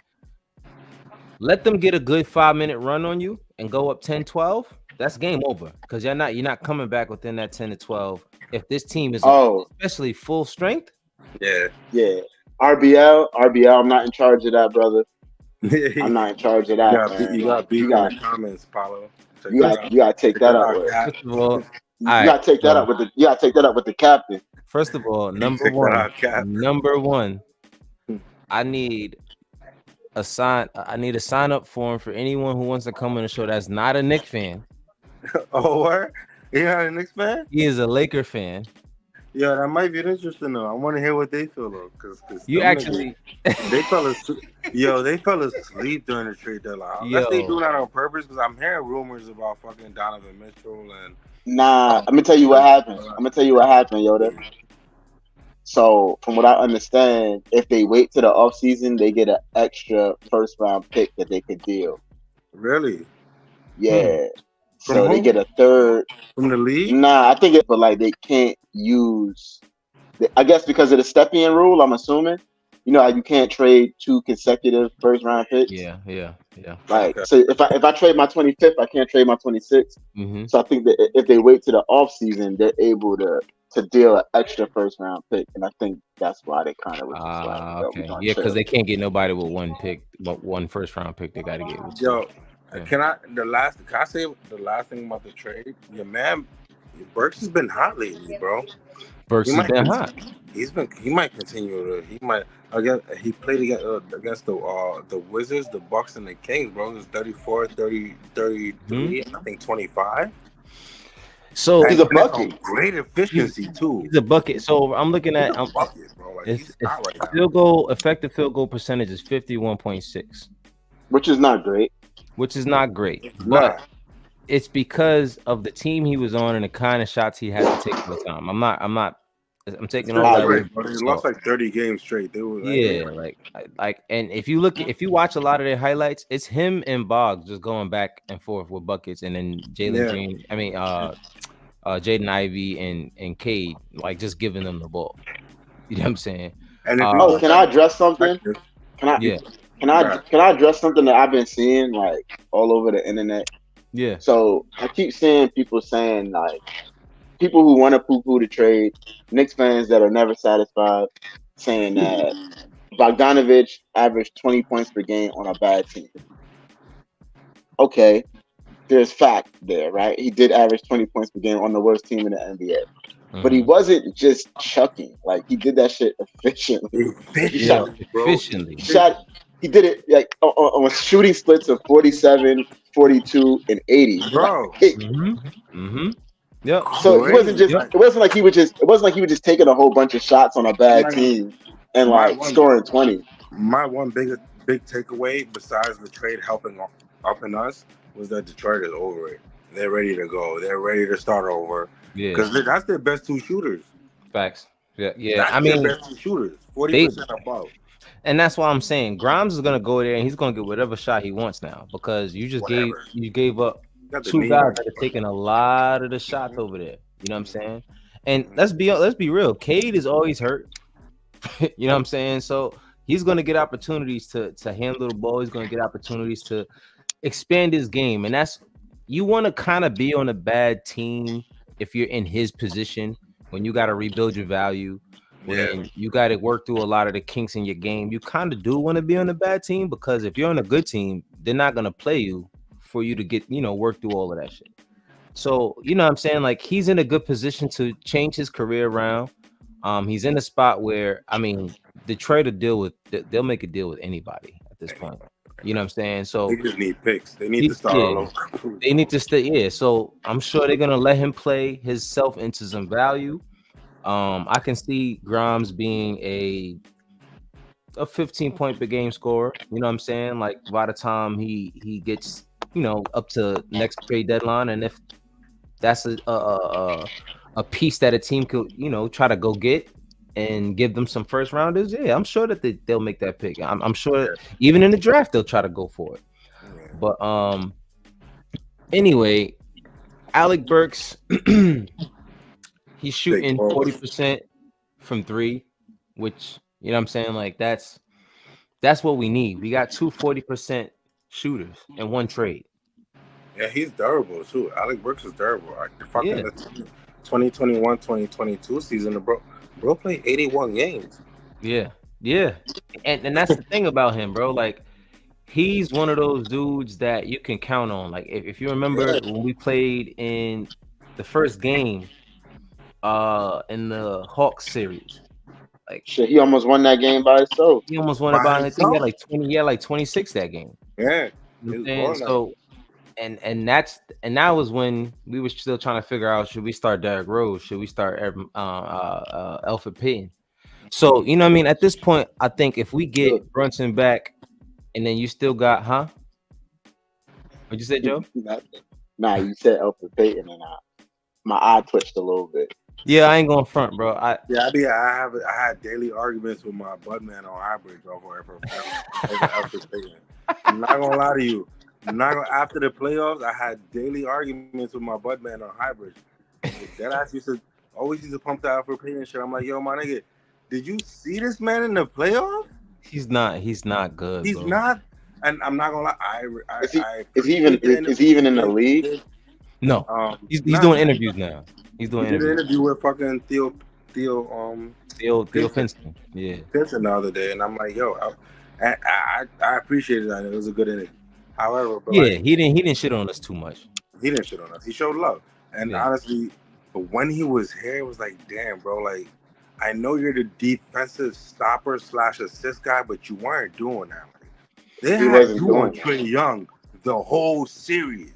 Let them get a good 5-minute run on you and go up 10-12. That's game over because you're not coming back within that 10 to 12. If this team is especially full strength. Yeah. RBL, I'm not in charge of that, brother. I'm not in charge of that. You got beef in the comments, Paulo. You gotta take that up with. First of all, you gotta take that up with the captain. First of all, number one, I need a sign up form for anyone who wants to come on the show that's not a Knicks fan. Oh, what? You're not a Knicks fan? He is a Laker fan. Yeah, that might be interesting though. I want to hear what they feel though, because they fell asleep. They fell asleep during the trade deadline. Unless they do that on purpose, because I'm hearing rumors about fucking Donovan Mitchell and. Nah, I'm gonna tell you what happened. Yoda. So, from what I understand, if they wait to the offseason, they get an extra first-round pick that they could deal. Really? Yeah. So they get a third from the league. Nah, I think but like they can't use. I guess because of the step-in rule, I'm assuming. You know how you can't trade 2 consecutive first-round picks. Yeah. Like so, if I trade my 25th, I can't trade my 26th. Mm-hmm. So I think that if they wait to the offseason, they're able to deal an extra first-round pick, and I think that's why they kind of was just like, okay, yeah, because they can't get nobody with one first-round pick. They got to get with Yo. Can I say the last thing about the trade? Your man Burks has been hot lately, bro. Burks has been hot. He might continue he played against the Wizards, the Bucks, and the Kings, bro. It was 34, 30, 33, I think 25. So he's a bucket. Great efficiency too. He's a bucket. So I'm looking at bucket, bro. Like, effective field goal percentage is 51.6, which is not great. But it's because of the team he was on and the kind of shots he had to take all the time. I'm not I'm taking Still all that great, with but they salt. lost like 30 games straight. They were Yeah, like, and if you watch a lot of their highlights, it's him and Boggs just going back and forth with buckets, and then Jalen yeah. Green. I mean, Jaden Ivey and Cade, like just giving them the ball. You know what I'm saying? And if you Oh, look can at I it address something? perspective, Can I Yeah, right. can I address something that I've been seeing like all over the internet? yeah. So I keep seeing people saying like people who want to poo-poo the trade, Knicks fans that are never satisfied, saying that Bogdanovich averaged 20 points per game on a bad team. Okay, there's fact there, right? He did average 20 points per game on the worst team in the NBA. But he wasn't just chucking. Like he did that shit efficiently. Like, Yeah, Efficiently, bro. efficiently. he did it like on shooting splits of 47, 42, and 80. Like Bro, Yep. so he wasn't crazy. just Yep. it wasn't like he was just taking a whole bunch of shots on a bad Like team and my like one scoring 20. my one big takeaway besides the trade helping up in us was that Detroit is over it. They're ready to go. They're ready to start over. Yeah. Because that's their best two shooters. Facts. Yeah. Yeah. That's I their mean, best two shooters. they 40% above. and that's why I'm saying Grimes is gonna go there and he's gonna get whatever shot he wants now because Whatever. you gave up Got the two name guys right. that are taking a lot of the shots over there. You know what I'm saying? And let's be real. Cade is always hurt. You know what I'm saying? So he's gonna get opportunities to handle the ball. He's gonna get opportunities to expand his game, and that's you want to kind of be on a bad team if you're in his position when you got to rebuild your value, when you got to work through a lot of the kinks in your game. You kind of do want to be on a bad team because if you're on a good team, they're not gonna play you for you to get work through all of that shit. So you know what I'm saying, like he's in a good position to change his career around. He's in a spot where I mean, Detroit will deal with they'll make a deal with anybody at this point. You know what I'm saying? So They just need picks. They need to start all over. they need to stay. Yeah, so I'm sure they're gonna let him play himself into some value. I can see Grimes being a 15 point per game scorer. You know what I'm saying? Like by the time he gets up to next trade deadline, and if that's a piece that a team could try to go get and give them some first rounders, yeah, I'm sure that they'll make that pick. I'm sure even in the draft they'll try to go for it. But anyway, Alec Burks, he's shooting 40% from three, which you know what I'm saying, like that's what we need. We got 40% shooters in one trade. Yeah, he's durable too. Alec Burks is durable. Like the fucking 2021-2022 season, the bro played 81 games. Yeah. And that's the thing about him, bro. Like he's one of those dudes that you can count on. Like if you remember when we played in the first game in the Hawks series. Like shit, he almost won that game by himself. He almost won it by I think he had like 20, he had like 26 that game. Yeah. And so and that was when we were still trying to figure out, should we start Derrick Rose? Should we start Elfrid Payton? So you know what I mean? At this point, I think if we get Brunson back and then you still got what'd you say, Joe? Nah, you said Elfrid Payton and my eye twitched a little bit. Yeah, I ain't going front, bro. I had daily arguments with my bud man on Highbridge over Elfrid Payton. I'm not gonna lie to you. After the playoffs, I had daily arguments with my bud man on Highbridge. That ass always used to pump that Elfrid Payton shit. I'm like, yo, my nigga, did you see this man in the playoffs? He's not good. He's not. And I'm not gonna lie. Is he even in the league? No, he's doing interviews now. He's doing interviews. Did an interview with fucking Theo Pinson. Yeah, Pinson the other day, and I'm like, yo, I appreciated that. It was a good interview. However, bro, he didn't shit on us too much. He didn't shit on us. He showed love, and honestly, but when he was here, it was like, damn, bro, like I know you're the defensive stopper / assist guy, but you weren't doing that. They had you on Trae Young the whole series.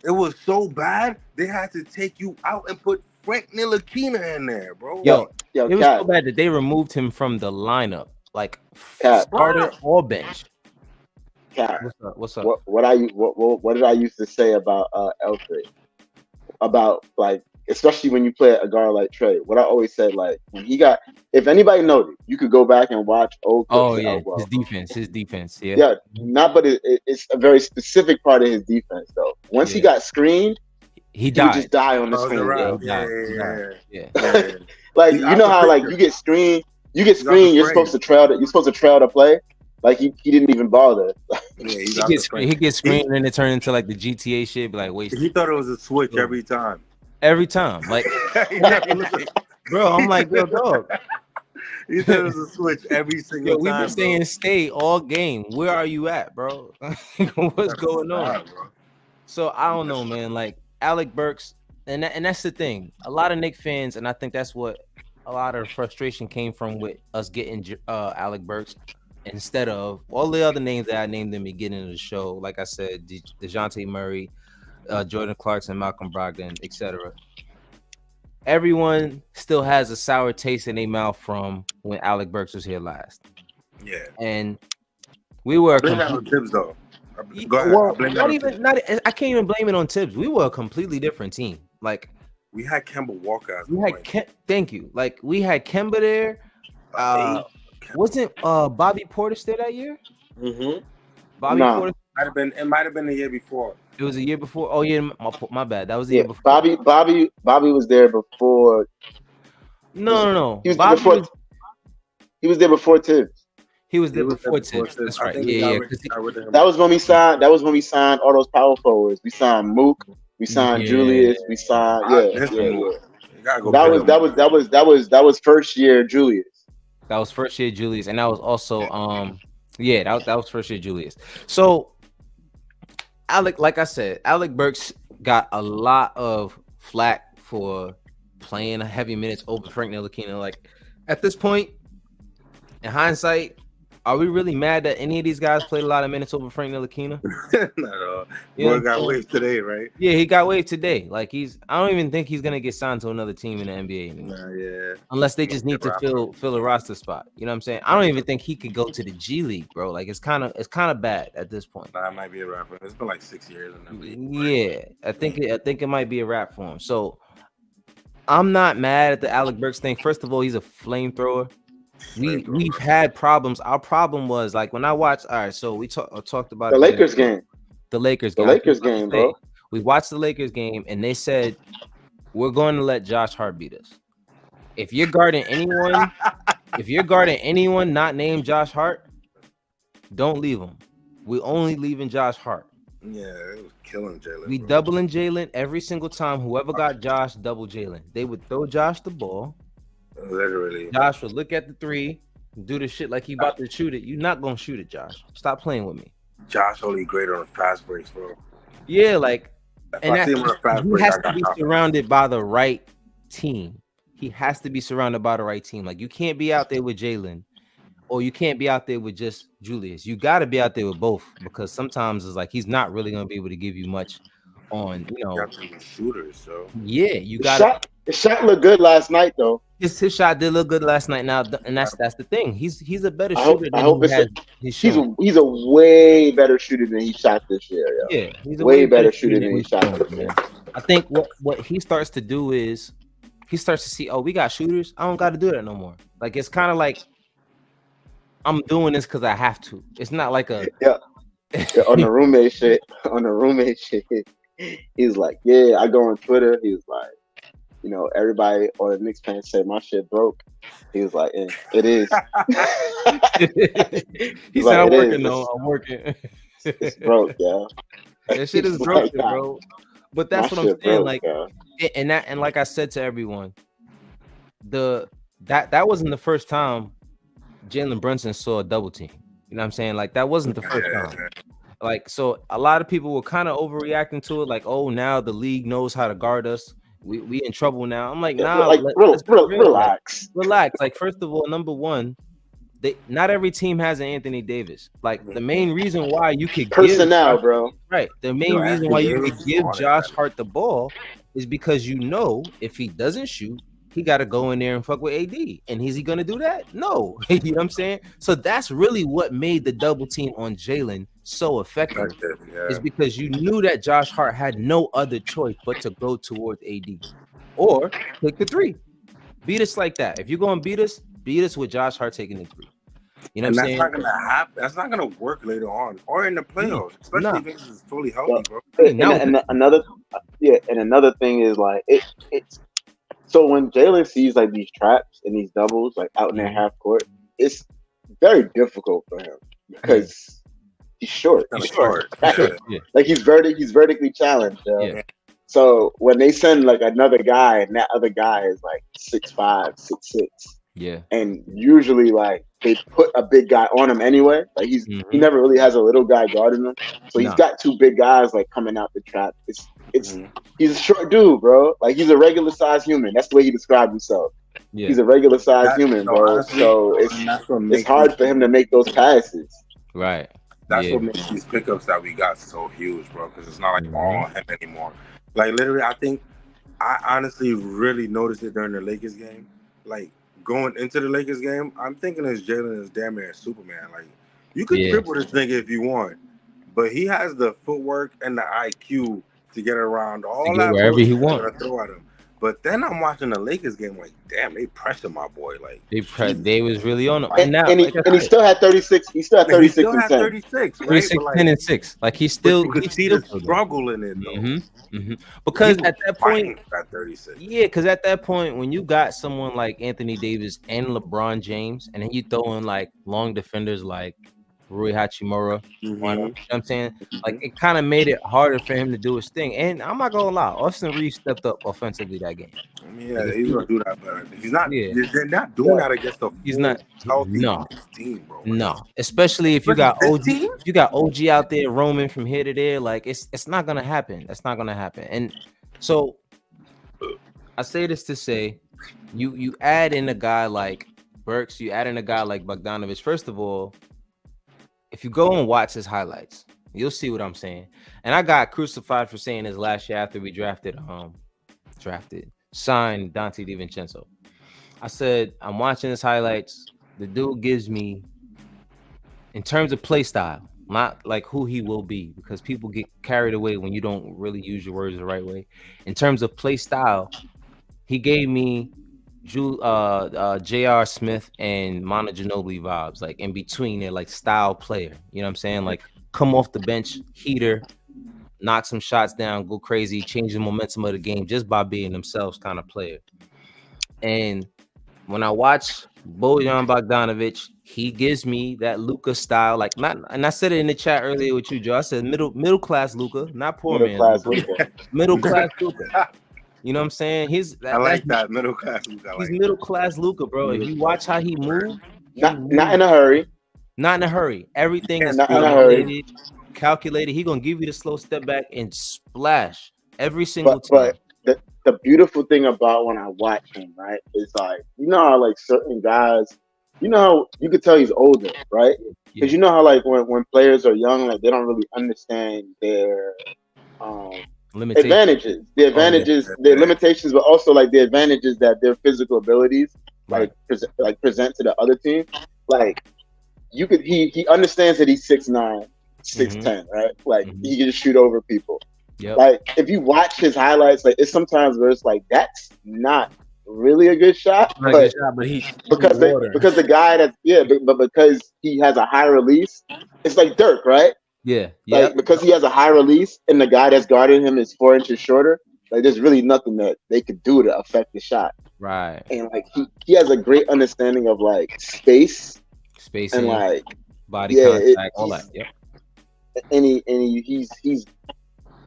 It was so bad they had to take you out and put Frank Ntilikina in there, bro. Yo, it was so bad that they removed him from the lineup, like starter or bench. Cat, what's up? What did I used to say about Elfrid? About like especially when you play a guard like Trey. What I always said, like when he got, if anybody noted, you could go back and watch old clips Oh of yeah, Elbow. his defense, yeah. Yeah, not, but it's a very specific part of his defense though. Once he got screened, he would died. just die on the Oh, it's a screen. wrap. Bro. Yeah. Like He's you out know the how like picture. you get screened, out you're the supposed to frame. trail the play. Like he didn't even bother. Yeah, he's He out gets the frame. he gets screened and it turned into like the GTA shit. Be like, wait, He thought it was a switch every time. every time, like, He never looked. bro, I'm like, yo, dog. He thought it was a switch every single Yo, we've time. been saying stay all game. Where are you at, bro? What's going on? Bro. So I don't know, man. Like Alec Burks, and that's the thing. A lot of Knicks fans, and I think that's what a lot of frustration came from with us getting Alec Burks instead of all the other names that I named in the beginning of the show. Like I said, DeJounte Murray, Jordan Clarkson, Malcolm Brogdon, etc. Everyone still has a sour taste in their mouth from when Alec Burks was here last. Yeah, and we were blame that on Tibbs though. Go ahead. well, Blame not that even not. I can't even blame it on Tibbs. We were a completely different team. Like we had Kemba Walker. we had thank you. Like we had Kemba there. Wasn't Bobby Portis there that year? Mm-hmm. Bobby Portis It might have been the year before. It was a year before. Oh yeah, my bad. That was the year before. Bobby was there before. No. He was there before. He was there before Tibbs. He was there before Tibbs. That's right. Yeah. That was when we signed. That was when we signed all those power forwards. We signed Mook. We signed Julius. We signed. That was first year Julius. That was first year Julius, and that was also that was first year Julius. So like I said, Alec Burks got a lot of flack for playing heavy minutes over Frank Ntilikina. Like at this point, in hindsight, are we really mad that any of these guys played a lot of minutes over Frank Ntilikina? Not at all. Boy got waived today, right? Yeah, he got waived today. Like I don't even think he's gonna get signed to another team in the NBA anymore. Unless they just need to fill a roster spot. You know what I'm saying? I don't even think he could go to the G League, bro. Like it's kind of bad at this point. That might be a wrap for him. It's been like 6 years in the league. Yeah, I think it might be a wrap for him. So I'm not mad at the Alec Burks thing. First of all, he's a flamethrower. We've had problems. Our problem was like when I watched. All right, so we talked about the Lakers game. The Lakers game, bro. We watched the Lakers game, and they said we're going to let Josh Hart beat us. If you're guarding anyone not named Josh Hart, don't leave him. We only leaving Josh Hart. Yeah, it was killing Jalen. We doubling Jalen every single time. Whoever got Josh, double Jalen. They would throw Josh the ball. Literally. Josh would look at the three, do the shit like he about to shoot it. You're not gonna shoot it, Josh. Stop playing with me. Josh only great on a fast breaks, bro. Yeah, like he has to be surrounded by the right team. He has to be surrounded by the right team. Like you can't be out there with Jalen, or you can't be out there with just Julius. You got to be out there with both because sometimes it's like he's not really gonna be able to give you much on shooters. So yeah, you got the shot looked good last night though. His shot did look good last night. Now, and that's the thing. He's a better shooter than he's a way better shooter than he shot this year. Yo. Yeah, he's a way better shooter than he shot this year. I think what he starts to do is he starts to see, oh, we got shooters. I don't got to do that no more. Like it's kind of like I'm doing this because I have to. It's not like a on the roommate shit. On the roommate shit, he's like, yeah. I go on Twitter. He was like. You know, everybody or the Knicks fans say my shit broke. He was like, it is. He said, I'm working though. I'm working. It's broke, yeah. That shit is broken, bro. But that's what I'm saying. Broke, like, yeah. and like I said to everyone, that wasn't the first time Jalen Brunson saw a double team. You know what I'm saying? Like that wasn't the first time. Like, so a lot of people were kind of overreacting to it. Like, oh, now the league knows how to guard us. We in trouble now. I'm like, nah, like, relax. Relax. Like, first of all, number one, not every team has an Anthony Davis. Like, the main reason why you could personnel, bro. Right. The main reason why you could give Josh Hart the ball is because you know if he doesn't shoot, he got to go in there and fuck with AD. And is he gonna do that? No. You know what I'm saying? So that's really what made the double team on Jalen so effective. Is because you knew that Josh Hart had no other choice but to go towards AD or take the 3. Beat us like that. If you're going to beat us with Josh Hart taking the 3. You know And what I'm that's saying? not gonna happen. That's not gonna work later on or in the playoffs, especially if he's fully healthy, bro. And another thing is like it's so when Jalen sees like these traps and these doubles like out in their half court, it's very difficult for him because he's short. He's short. Like he's vertically challenged. Yeah. So when they send like another guy and that other guy is like 6'5", 6'6", Yeah. and usually like they put a big guy on him anyway. Like he never really has a little guy guarding him. So he's got 2 big guys like coming out the trap. He's a short dude, bro. Like he's a regular sized human. That's the way he described himself. Yeah. He's a regular sized human, bro. Honestly, so it's hard for him to make those passes. Right. That's what makes these pickups that we got so huge, bro. Because it's not like all him anymore. Like literally, I honestly really noticed it during the Lakers game. Like going into the Lakers game, I'm thinking as Jalen is damn near Superman. Like you could dribble this nigga if you want, but he has the footwork and the IQ to get around all that wherever he wants to throw at him. But then I'm watching the Lakers game, like, damn, they pressure my boy. Like they was really on him. And he still had 36. He still had 36. He still had 36, right? 36, like, 10 and 6. Like he still you could see the struggle in it though. Because at that point, at 36. Yeah, because at that point, when you got someone like Anthony Davis and LeBron James, and then you throw in like long defenders like Rui Hachimura, you know what I'm saying? Like it kind of made it harder for him to do his thing. And I'm not gonna lie, Austin Reeves stepped up offensively that game. I mean, yeah, he's gonna do that better. He's not. They're not doing that against the. He's not healthy team, bro. No, especially if you got OG. If you got OG out there roaming from here to there, like it's not gonna happen. That's not gonna happen. And so I say this to say, you add in a guy like Burks, you add in a guy like Bogdanovich. First of all, if you go and watch his highlights, you'll see what I'm saying. And I got crucified for saying this last year after we signed Dante DiVincenzo. I said, I'm watching his highlights. The dude gives me, in terms of play style, not like who he will be, because people get carried away when you don't really use your words the right way. In terms of play style, he gave me J.R. Smith and Manu Ginobili vibes, like in between. They're like style player, you know what I'm saying? Like come off the bench, heater, knock some shots down, go crazy, change the momentum of the game just by being themselves kind of player. And when I watch Bojan Bogdanović, he gives me that Luka style, like not. And I said it in the chat earlier with you, Joe. I said middle class Luka, not poor man. Middle class Luka. You know what I'm saying? I like that middle class Luka. He's middle class Luka, bro. If you watch how he moves, not in a hurry. Not in a hurry. Everything is calculated. He gonna give you the slow step back and splash every single time. But the beautiful thing about when I watch him, right, is like, you know how like certain guys, you know how you could tell he's older, right? Because you know how like when players are young, like they don't really understand their advantages, their limitations, but also like the advantages that their physical abilities present to the other team. Like you could, he understands that he's 6'9", 6'10", right? Like he can just shoot over people. Yep. Like if you watch his highlights, like it's sometimes where it's like that's not really a good shot, but because the guy that's but because he has a high release, it's like Dirk, right? Yeah, like because he has a high release and the guy that's guarding him is 4 inches shorter. Like there's really nothing that they could do to affect the shot, right? And like he has a great understanding of like space and like body contact, all that. Yep. And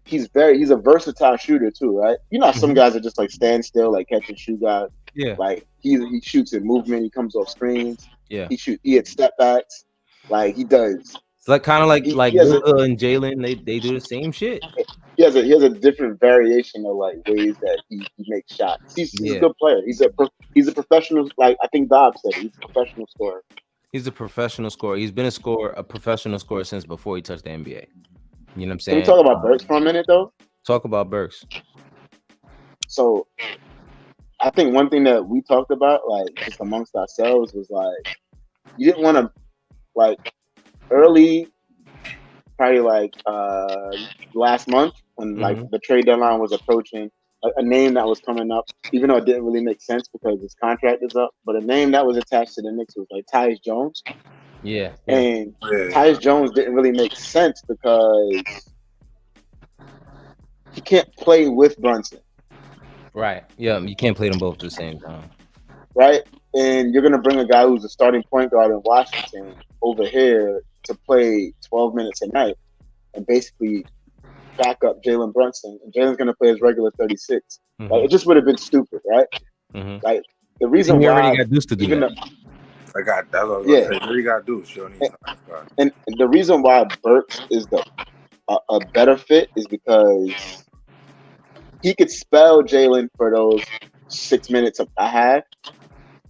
he's a versatile shooter too, right? You know, some guys are just like stand still, like catch and shoot guys. Yeah. Like he shoots in movement. He comes off screens. Yeah. He hits step backs. Like he does. It's like kind of like Luka and Jalen. They do the same shit. He has a different variation of like ways that he makes shots. He's a good player. He's a professional. Like I think Dobbs said, he's a professional scorer. He's a professional scorer. He's been a professional scorer since before he touched the NBA. You know what I'm saying? Can we talk about Burks for a minute, though? Talk about Burks. So, I think one thing that we talked about, like, just amongst ourselves was, like, you didn't want to, like, early, probably, like, last month when, like, the trade deadline was approaching a name that was coming up, even though it didn't really make sense because his contract is up. But a name that was attached to the Knicks was like Tyus Jones, Yeah. and Tyus Jones didn't really make sense because he can't play with Brunson. Right. Yeah. You can't play them both at the same time. Right? And you're going to bring a guy who's a starting point guard in Washington over here to play 12 minutes a night and basically back up Jalen Brunson. And Jalen's going to play his regular 36. Like, it just would have been stupid, right? Like, the reason we why already got used to do even that. I got that's what I was gonna say. What you gotta do? And the reason why Burks is a better fit is because he could spell Jalen for those 6 minutes I had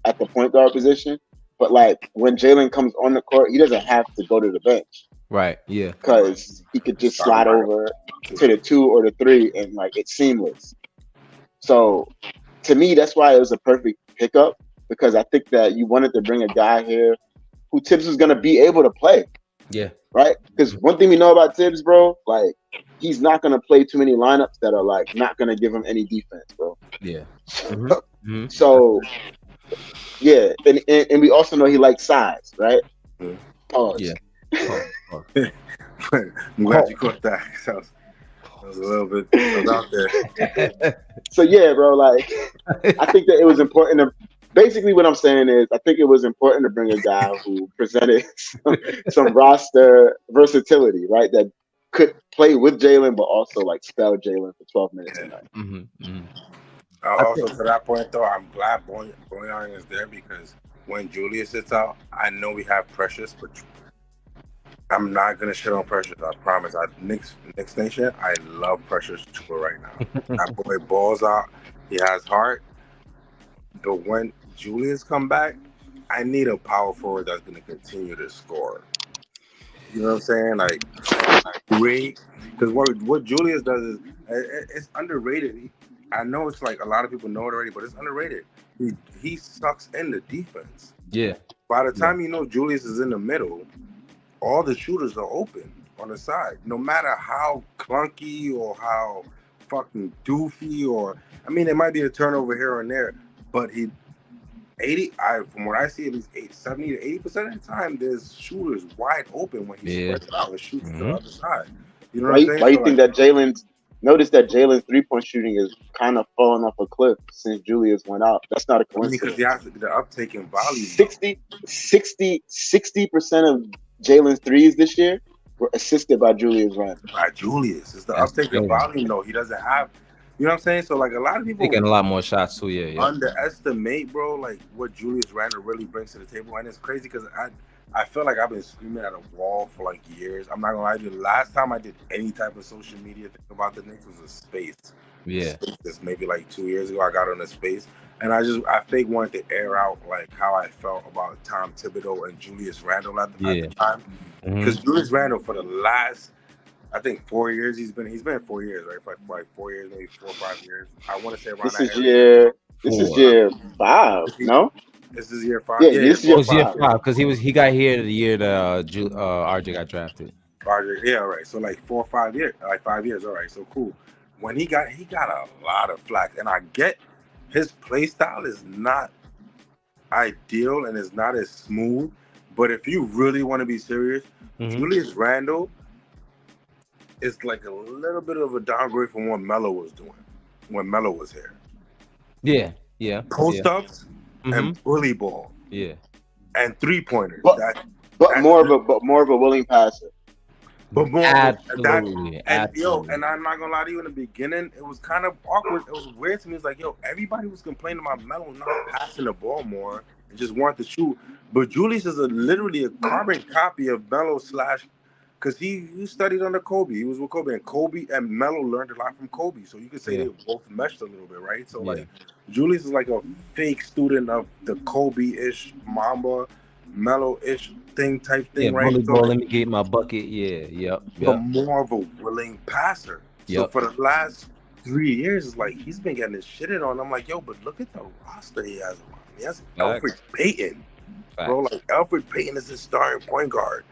at the point guard position. But like when Jalen comes on the court, he doesn't have to go to the bench. Right. Yeah. Because he could just slide over to the 2 or the 3 and like it's seamless. So to me, that's why it was a perfect pickup, because I think that you wanted to bring a guy here who Tibbs was gonna be able to play. Yeah. Right? Because one thing we know about Tibbs, bro, like he's not gonna play too many lineups that are like not gonna give him any defense, bro. Yeah. So yeah, and we also know he likes size, right? Pause. Yeah. I'm glad you caught that. That was a little bit out there. So yeah, bro, like I think that it was important to basically what I'm saying is I think it was important to bring a guy who presented some roster versatility, right? That could play with Jalen, but also like spell Jalen for 12 minutes a night. Also, to that point, though, I'm glad Boyan is there because when Julius sits out, I know we have Precious, but I'm not gonna shit on Precious. I promise. Knicks Nation, I love Precious right now. That boy balls out. He has heart. But when Julius come back, I need a power forward that's gonna continue to score. You know what I'm saying? Like great, because what Julius does is it's underrated. I know it's like a lot of people know it already, but it's underrated. He sucks in the defense. Yeah. By the time you know Julius is in the middle, all the shooters are open on the side. No matter how clunky or how fucking doofy it might be a turnover here and there, but from what I see, at least 70 to 80% of the time, there's shooters wide open when he spreads it out and shoots to the other side. You know what I'm saying? Why you think that Jalen's 3-point shooting is kind of falling off a cliff since Julius went out? That's not a coincidence. Because he has the uptake in volume. 60% of Jalen's threes this year were assisted by Julius Randle. By Julius. It's the uptake in volume, though. He doesn't have, you know what I'm saying? So, like, a lot of people taking a lot more shots, too, yeah. Underestimate, bro, like, what Julius Randle really brings to the table. And it's crazy because I feel like I've been screaming at a wall for, like, years. I'm not going to lie to you. The last time I did any type of social media thing about the Knicks was a space. Yeah. This maybe, like, 2 years ago, I got on a space. And I fake wanted to air out, like, how I felt about Tom Thibodeau and Julius Randle at the time. Because Julius Randle, for the last, I think 4 years, he's been 4 years, right? For like 4 years, maybe 4 or 5 years. I want to say around This is year 5, no? This is year 5. Yeah, this is year 5 because he got here the year that RJ got drafted. Yeah, right. So like 4 or 5 years, like 5 years. All right, so cool. When he got a lot of flack, and I get his play style is not ideal and is not as smooth. But if you really want to be serious, Julius Randle is like a little bit of a downgrade from what Melo was doing when Melo was here. Yeah. Post ups and bully ball. Yeah. And 3-pointers. But more of a willing passer. But more absolutely. And I'm not gonna lie to you, in the beginning, it was kind of awkward. It was weird to me. It's like, everybody was complaining about Melo not passing the ball more and just wanted to shoot. But Julius is literally a carbon copy of Melo because he studied under Kobe. He was with Kobe, and Kobe and Melo learned a lot from Kobe. So you could say they both meshed a little bit, right? So like Julius is like a fake student of the Kobe-ish, Mamba, Melo-ish type thing, right? Volleyball, so, let me get my bucket. But more of a willing passer. So for the last 3 years, it's like he's been getting his shitted on. I'm like, but look at the roster he has. He has Elfrid Payton. Bro, like Elfrid Payton is his starting point guard.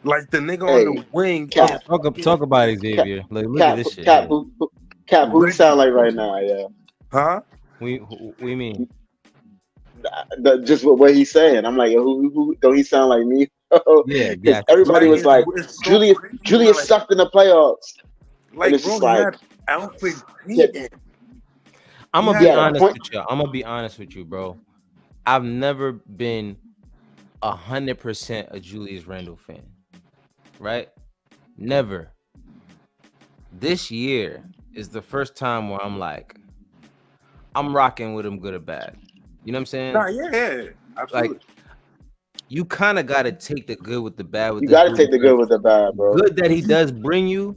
Like the nigga on the wing. Talk about Xavier. Like, look at this shit. Cap, who he sound like right now? Yeah. Huh? We mean Just what he's saying. I'm like, who don't he sound like me? yeah, Because gotcha. everybody was like, It's so crazy, Julius like, sucked in the playoffs, and it's bro, just he like, had Alfred yeah, Payton. I'm gonna Yeah, be yeah, honest point. with you. I'm gonna be honest with you, bro. I've never been 100% a Julius Randle fan, right? Never. This year is the first time where I'm like, I'm rocking with him, good or bad. You know what I'm saying? Nah, yeah, absolutely. Like, you kind of got to take the good with the bad with You this got to dude. take the good with the bad, bro. Good that he does bring you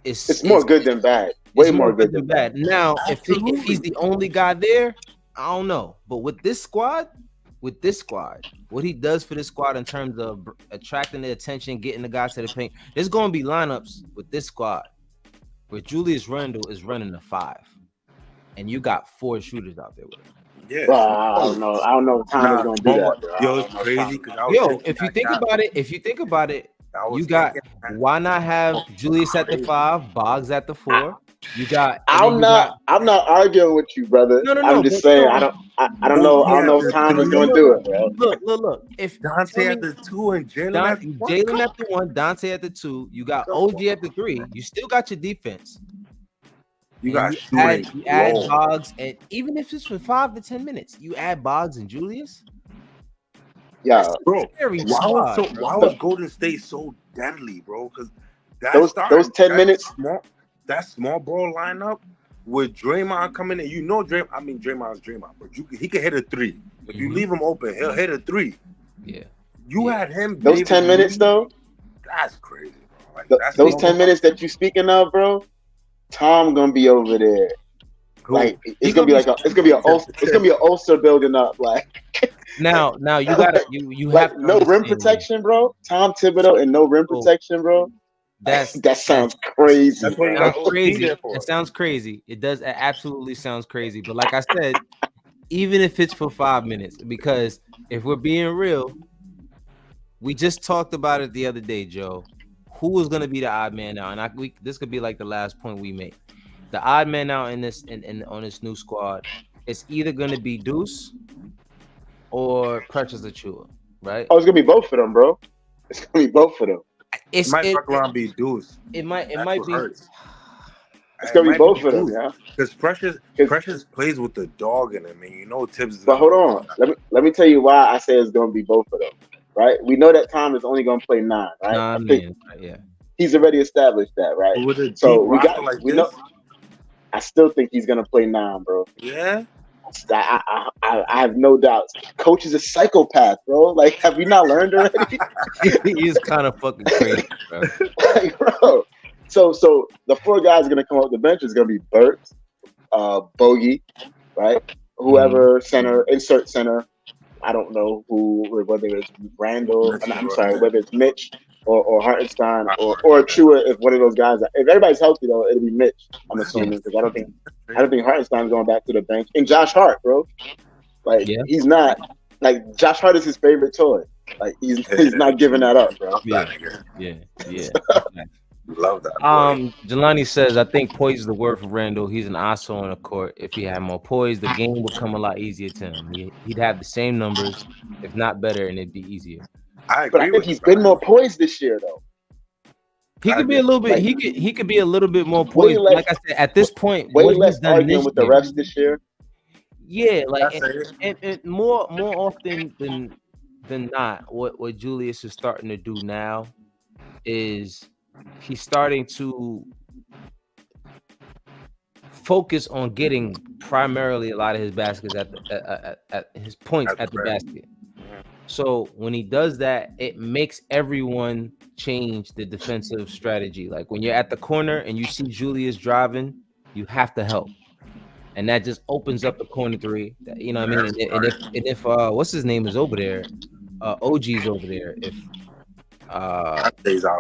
It's more good than bad. Way it's more good than bad. Now, if he's Absolutely. the only guy there, I don't know. But with this squad, what he does for this squad in terms of attracting the attention, getting the guys to the paint, there's going to be lineups with this squad where Julius Randle is running the 5, and you got 4 shooters out there with him. Yeah. Bro, I don't know. I don't know if Tom is gonna do that, bro. Yo, it's crazy because I was Yo, thinking if you that think shot. about it, I was you got thinking that. why not have Julius at the 5, Boggs at the 4? You got, and then I'm you got not arguing with you, brother. no, I'm just saying I don't know. I OG don't at know if the Tom is three. gonna do it, bro. Look. If Dante tell at me the 2 and Jalen at the 1. Jalen at the 1, Dante at the 2, you got OG at the 3. You still got your defense. You And got shooting. you add Boggs, and even if it's for 5 to 10 minutes, you add Boggs and Julius. Yeah, Bro, squad, why was Golden State so deadly, bro? Because those 10 minutes, that small ball lineup with Draymond coming in, you know, Draymond's Draymond, but he can hit a 3. If you leave him open, he'll hit a 3. Yeah, you had him. Those David 10 minutes, Lee, though. that's crazy, bro. Like, Those 10 minutes that you speaking of, bro. Tom gonna be over there. Like it's gonna be an ulcer building up. Like now you gotta you like have to no rim protection, bro. Tom Thibodeau and no rim protection, bro. That sounds crazy. That's what sounds crazy. It sounds crazy. It does. It absolutely sounds crazy. But like I said, even if it's for 5 minutes, because if we're being real, we just talked about it the other day, Joe. Who is going to be the odd man out? And this could be like the last point we make. The odd man out in this on this new squad, it's either going to be Deuce or Precious Achua, right? Oh, it's gonna be both of them, bro. It's gonna be both of them. It might fuck around be Deuce. It might be. Hurts. It's gonna be both of them, yeah. Because Precious plays with the dog in him, and you know Tibbs. But hold on, let me tell you why I say it's gonna be both of them. Right? We know that Tom is only gonna play 9, right? Yeah. He's already established that, right? So we know. I still think he's gonna play 9, bro. Yeah. I have no doubts. Coach is a psychopath, bro. Like, have you not learned already? He is kind of fucking crazy, bro. Like, bro. So the 4 guys gonna come off the bench is gonna be Burt, Bogey, right? Whoever center, insert center. I don't know whether it's Randall. I'm sorry, whether it's Mitch or Hartenstein or Chua. If one of those guys, if everybody's healthy though, it'll be Mitch. I'm assuming because I don't think Hartenstein's going back to the bench. And Josh Hart, bro, like he's not. Like Josh Hart is his favorite toy. Like he's not giving that up, bro. Yeah. Love that. Jelani says, I think poise is the word for Randall. He's an asshole on the court. If he had more poise, the game would come a lot easier to him. He'd have the same numbers, if not better, and it'd be easier. I think he's been more poised this year, though. He could be a little bit. He could be a little bit more poised. Like I said, at this point, way less arguing with the refs this year. Yeah, like and more often than not, what Julius is starting to do now is he's starting to focus on getting primarily a lot of his baskets at his points at the basket. So when he does that, it makes everyone change the defensive strategy. Like when you're at the corner and you see Julius driving, you have to help. And that just opens up the corner 3. You know what I mean? And if what's his name is over there, OG's over there. If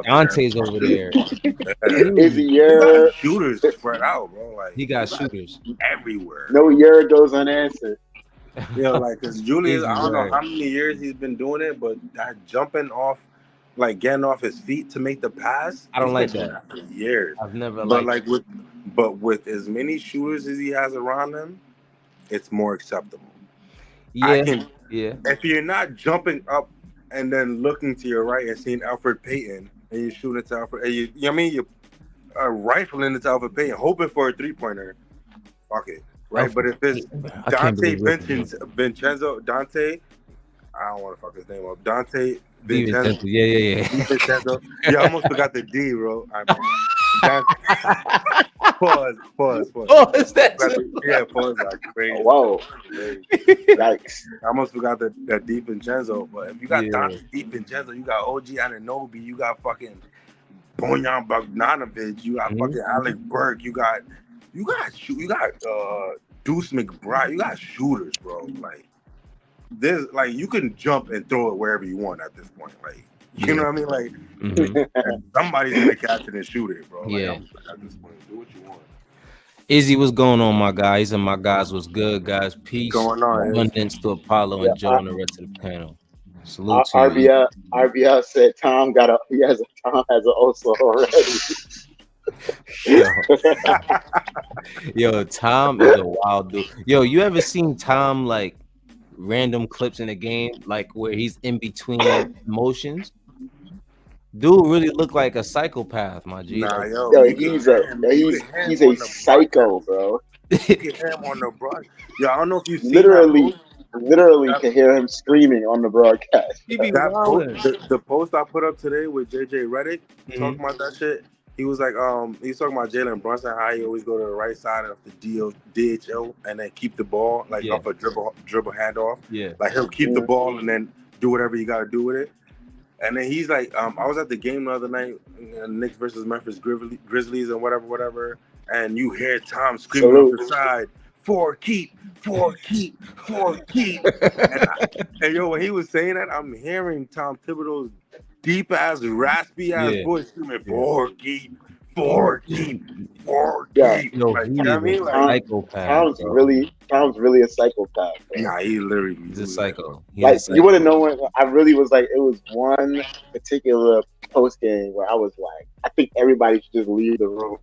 Dante's over there. Is he your shooters spread out, bro? Like he got shooters everywhere. No year goes unanswered. Yeah, like because Julius, I don't know how many years he's been doing it, but that jumping off like getting off his feet to make the pass. I don't He's like been doing that. for years. I've never But liked. with as many shooters as he has around him, it's more acceptable. Yeah, yeah. If you're not jumping up and then looking to your right and seeing Alfred Payton and you're shooting it to Alfred, and you know what I mean, you're rifling it to Alfred Payton, hoping for a 3-pointer. Fuck it, right? Alfred But if it's I can't believe Dante, I don't want to fuck his name up. Dante Vincenzo. Vincenzo. Yeah. Vincenzo. Yeah, I almost forgot the D, bro. Pause. Oh, is that too? Yeah, pause like crazy. Whoa. Yikes. I almost forgot that Deep Vincenzo. But if you got Yeah. Dante Deep Vincenzo, you got OG Anunoby, you got fucking Bojan Bogdanovic, you got fucking Alec Burke, you got Deuce McBride, you got shooters, bro. Like this, like you can jump and throw it wherever you want at this point. Like you know what I mean? Like and somebody's gonna catch it and shoot it, bro. Like, Yeah. at this point, do what you want. Izzy, what's going on, my guys? And my guys, what's good, guys? Peace, Going on, abundance to Apollo and Joe and the rest of the panel. Salute to you. RBL said Tom has an also already. Yo, Tom is a wild dude. Yo, you ever seen Tom like random clips in a game, like where he's in between emotions? Dude really look like a psychopath, my G. Nah, he's a psycho, bro. You can hear him on the broadcast. Yo, I don't know if you see literally can hear him screaming on the broadcast. The post I put up today with JJ Redick talking about that shit. He was like, he's talking about Jalen Brunson, how he always go to the right side of the DHO and then keep the ball like off a dribble handoff. Yeah, like he'll keep the ball and then do whatever you got to do with it. And then he's like, I was at the game the other night, Knicks versus Memphis Grizzlies and whatever. And you hear Tom screaming off the side, four keep. And yo, when he was saying that, I'm hearing Tom Thibodeau's deep ass, raspy ass voice screaming, four keep. Yeah, no, like, you know what I mean? Like, Tom's really a psychopath. Bro. Nah, he's a psycho. You want to know when I really was like, it was one particular post game where I was like, I think everybody should just leave the room.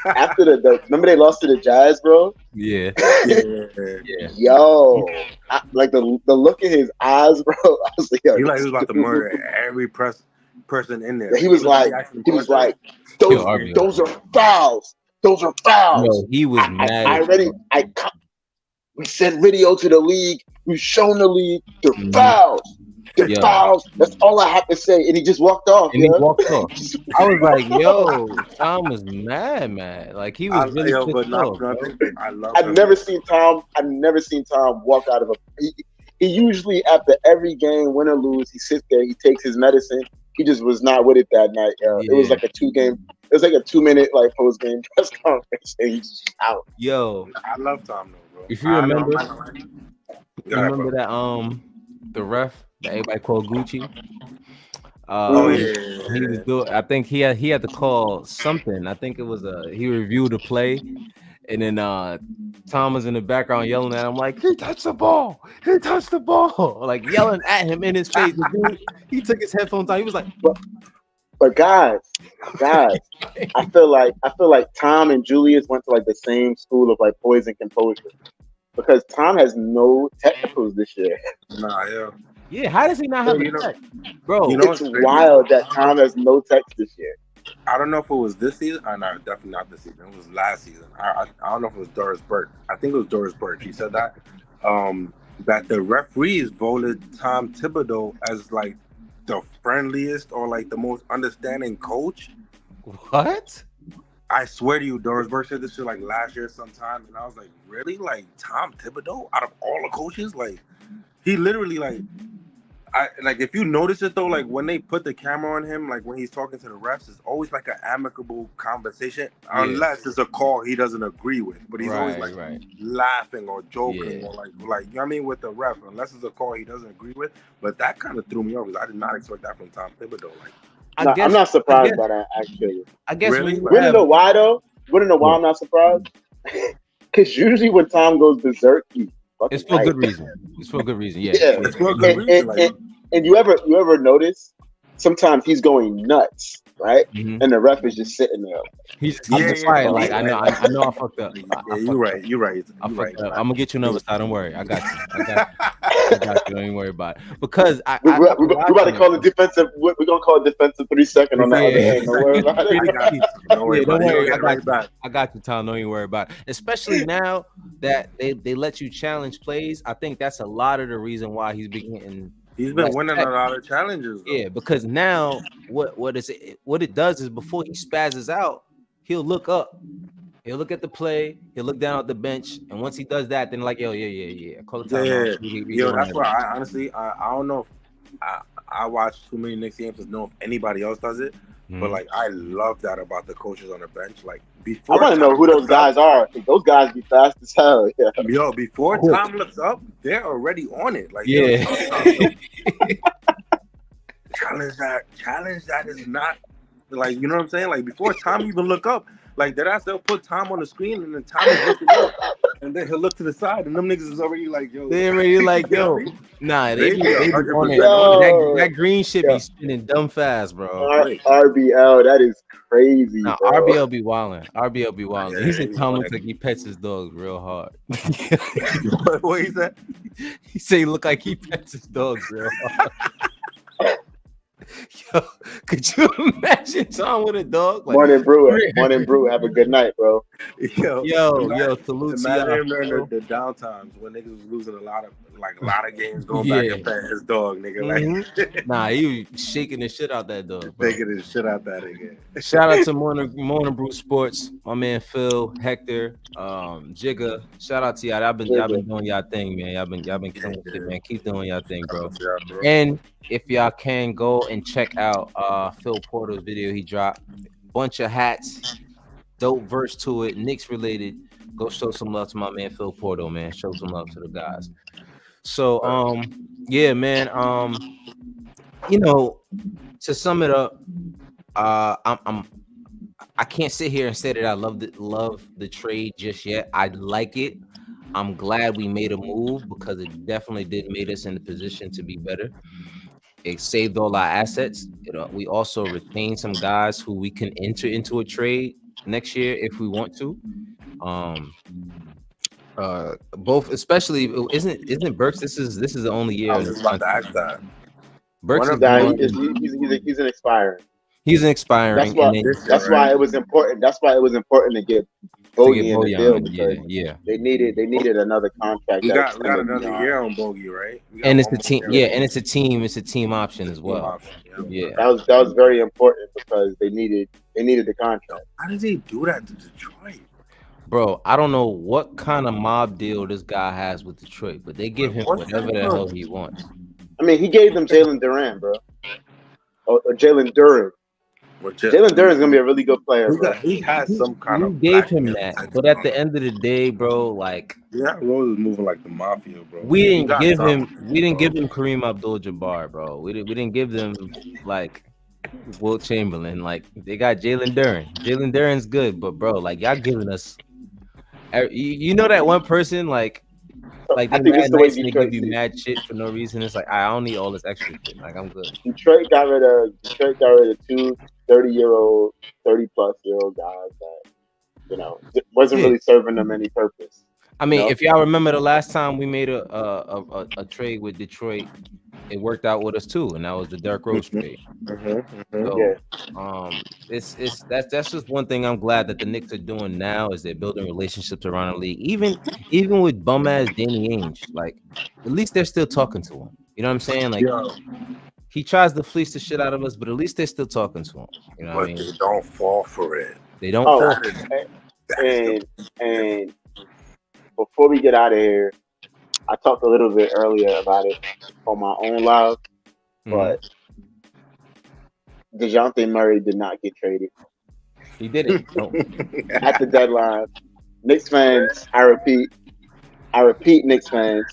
After remember they lost to the Jazz, bro? Yeah. Yo, like the look in his eyes, bro. I was like, yo, he was about to murder every person in there. He was like, those are fouls. Those are fouls. No, he was mad. We sent video to the league. We've shown the league. They're fouls. They're fouls. That's all I have to say. And he just walked off. I was like, yo, Tom was mad. Like he was really pissed off. I've never seen Tom walk out of he usually after every game, win or lose, he sits there, he takes his medicine. He just was not with it that night. It was like a 2-minute like post game press conference, and he's just out. Yo, I love Tom though, bro. If you remember, that the ref that everybody called Gucci. He was doing. I think he had to call something. I think it was he reviewed the play, and then Tom was in the background yelling at him like, "He touched the ball! He touched the ball!" Like yelling at him in his face. Dude, he took his headphones out. He was like, "But guys, I feel like Tom and Julius went to like the same school of like poise and composure, because Tom has no technicals this year." Nah, yeah. How does he not have a tech, bro? It's wild that Tom has no tech this year. I don't know if it was this season. No, definitely not this season. It was last season. I don't know if it was Doris Burke. I think it was Doris Burke. She said that that the referees voted Tom Thibodeau as like the friendliest or like the most understanding coach. What? I swear to you, Doris Burke said this shit like last year sometime, and I was like, really? Like Tom Thibodeau out of all the coaches? Like he literally like if you notice it though, like when they put the camera on him, like when he's talking to the refs, it's always like an amicable conversation, unless it's a call he doesn't agree with. But he's always like laughing or joking or like you know what I mean, with the ref, unless it's a call he doesn't agree with. But that kind of through me off because I did not expect that from Tom Thibodeau. Like I'm not surprised by that actually. I guess really? Wouldn't know why though. Wouldn't know why I'm not surprised. Because usually when Tom goes berserk, it's for a good reason. It's for a good reason. Yeah. It's for a good reason. And you ever notice sometimes he's going nuts, right? Mhm. And the ref is just sitting there. He's just keeping quiet. Like I know I fucked up. Yeah, you're right. You're right. I You're fucked right. up. I'm gonna get you another side. Don't worry. I got you. I got you. Don't even worry about it. Because We I got about to call it defensive. We're gonna call it defensive 3 second on the other end. Don't worry about it. Don't worry about it. You'll get I it got right you. back. I got you, Tom. Don't even worry about it. Especially now that they let you challenge plays. I think that's a lot of the reason why he's been getting. He's been less winning tech. a lot of challenges, though. Yeah, because now what it does is before he spazzes out, he'll look up. He'll look at the play. He'll look down at the bench, and once he does that, then like, yo, yeah, call the timeout. Yo, that's why I honestly I don't know if I watch too many Knicks games to know if anybody else does it. But like I love that about the coaches on the bench. Like before, I want to know who those guys are. Those guys be fast as hell. Yeah. Yo, before Tom looks up, they're already on it. Like yeah, challenge that is not like, you know what I'm saying? Like before Tom even look up, like they'll put Tom on the screen and then Tom is looking up and then he'll look to the side and them niggas is already like, yo. they already like, yo. Nah, they be on it. Yo. That green shit be spinning dumb fast, bro. RBL, that is crazy. Nah, bro. RBL be wildin'. RBL be wildin'. Yeah, He said he's Tom like- looks like he pets his dogs real hard. What he said? He say he look like he pets his dogs real hard. Yo, could you imagine Tom with a dog? Like, Morning Brewer. Morning Brew. Have a good night, bro. yo, salute to Imagine y'all. him during the downtimes when niggas was losing a lot of games, going back and petting his dog, nigga. Like, Nah, he was shaking the shit out that dog, bro. taking his shit out that again. Shout out to Morning Brew Sports, my man Phil, Hector, Jigga. Shout out to y'all. Y'all been doing y'all thing, man. Y'all been killing it, man. Keep doing y'all thing, bro. Yeah, bro. And if y'all can go and check out Phil Porter's video he dropped, bunch of hats, dope verse to it, Knicks related. Go show some love to my man Phil Porter, man. Show some love to the guys. So yeah, man. You know, to sum it up, I can't sit here and say that I love the trade just yet. I like it. I'm glad we made a move because it definitely did made us in the position to be better. It saved all our assets. We also retained some guys who we can enter into a trade next year if we want to. Both, especially isn't Burks? This is the only year. I was just about to ask that. Burks is He's an expiring. He's an expiring. That's why it was important. That's why it was important to get Bogey in the deal because they needed another contract. We got another year on Bogey, right? And it's the team. Yeah, and it's a team option as well. Yeah, that was very important because they needed the contract. How did they do that to Detroit? Bro, I don't know what kind of mob deal this guy has with Detroit, but they give him whatever the hell he wants. I mean, he gave them Jalen Duran, bro, or Jalen Duran. Jalen Duran is gonna be a really good player, bro. He has some kind of. We gave him that, but at the end of the day, bro, like Rose is moving like the mafia, bro. We didn't give him Kareem Abdul-Jabbar, bro. We didn't give them like Wilt Chamberlain. Like they got Jalen Duran. Jalen Duran's good, but bro, like y'all giving us, you know that one person like they mad nice and they give you mad shit for no reason. It's like I don't need all this extra shit. Like I'm good. Detroit got rid of 2 30-year-old, 30-plus-year-old guys that wasn't really serving them any purpose. I mean, if y'all remember the last time we made a trade with Detroit, it worked out with us too, and that was the Derrick Rose trade. So, that's just one thing I'm glad that the Knicks are doing now is they're building relationships around the league. Even with bum ass Danny Ainge, like at least they're still talking to him. You know what I'm saying? Like he tries to fleece the shit out of us, but at least they're still talking to him. You know what I mean? They don't fall for it. They don't fall for it. And before we get out of here, I talked a little bit earlier about it on my own live, but DeJounte Murray did not get traded. He didn't. No. At the deadline, Knicks fans, I repeat, Knicks fans,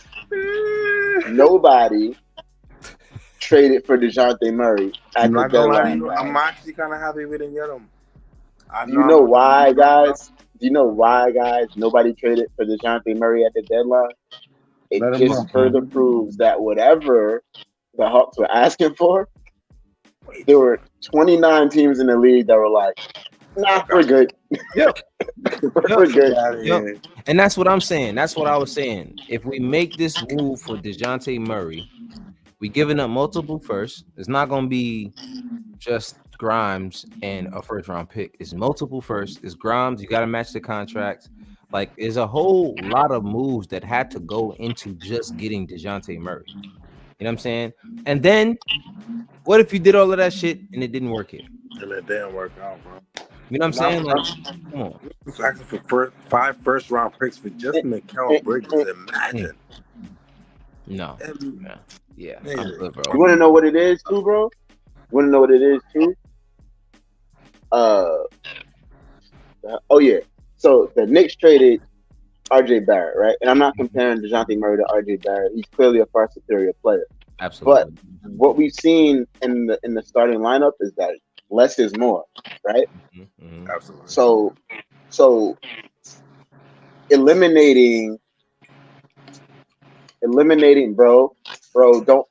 nobody traded for DeJounte Murray at the deadline. I'm actually kind of happy we didn't get him. Do you know why, guys? Nobody traded for DeJounte Murray at the deadline? It just further proves that whatever the Hawks were asking for, there were 29 teams in the league that were like, nah, we're good. Yep. We're good. Yep. And that's what I'm saying. That's what I was saying. If we make this move for DeJounte Murray, we giving up multiple firsts. It's not going to be just Grimes and a first round pick. It's multiple firsts. It's Grimes. You got to match the contracts. Like, there's a whole lot of moves that had to go into just getting DeJounte Murray. You know what I'm saying? And then, what if you did all of that shit and it didn't work here? And it didn't work out, bro. You know what I'm saying? Like, come on. It's asking for 5 first round picks for just Mikal Bridges. Imagine. No. Yeah. I'm good, bro. You want to know what it is, too, bro? Oh yeah. So the Knicks traded RJ Barrett, right? And I'm not comparing DeJounte Murray to RJ Barrett. He's clearly a far superior player. Absolutely. But what we've seen in the starting lineup is that less is more, right? Mm-hmm. Absolutely. So eliminating, bro, don't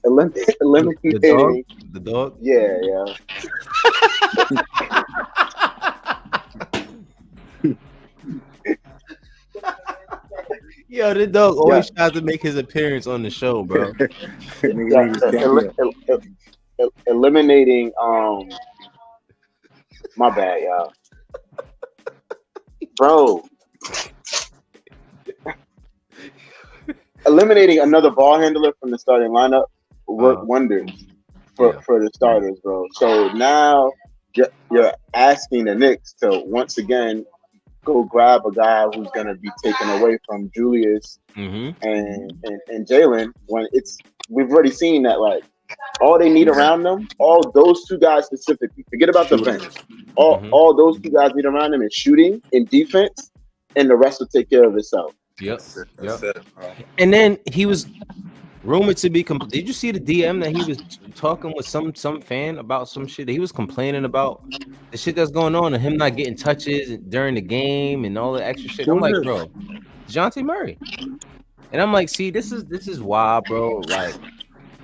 eliminating the dog. Yeah. Yo, the dog always tries to make his appearance on the show, bro. Eliminating my bad, y'all. Bro. Eliminating another ball handler from the starting lineup worked wonders for the starters, bro. So now you're asking the Knicks to once again go grab a guy who's gonna be taken away from Julius and Jalen when we've already seen that like all they need around them, all those two guys specifically, forget about the bench. All those two guys need around them is shooting and defense, and the rest will take care of itself. Yep. And then he was rumored to be. Did you see the DM that he was talking with some fan about some shit that he was complaining about the shit that's going on and him not getting touches during the game and all the extra shit? I'm like, bro, DeJounte Murray, and I'm like, see, this is why, bro. Like,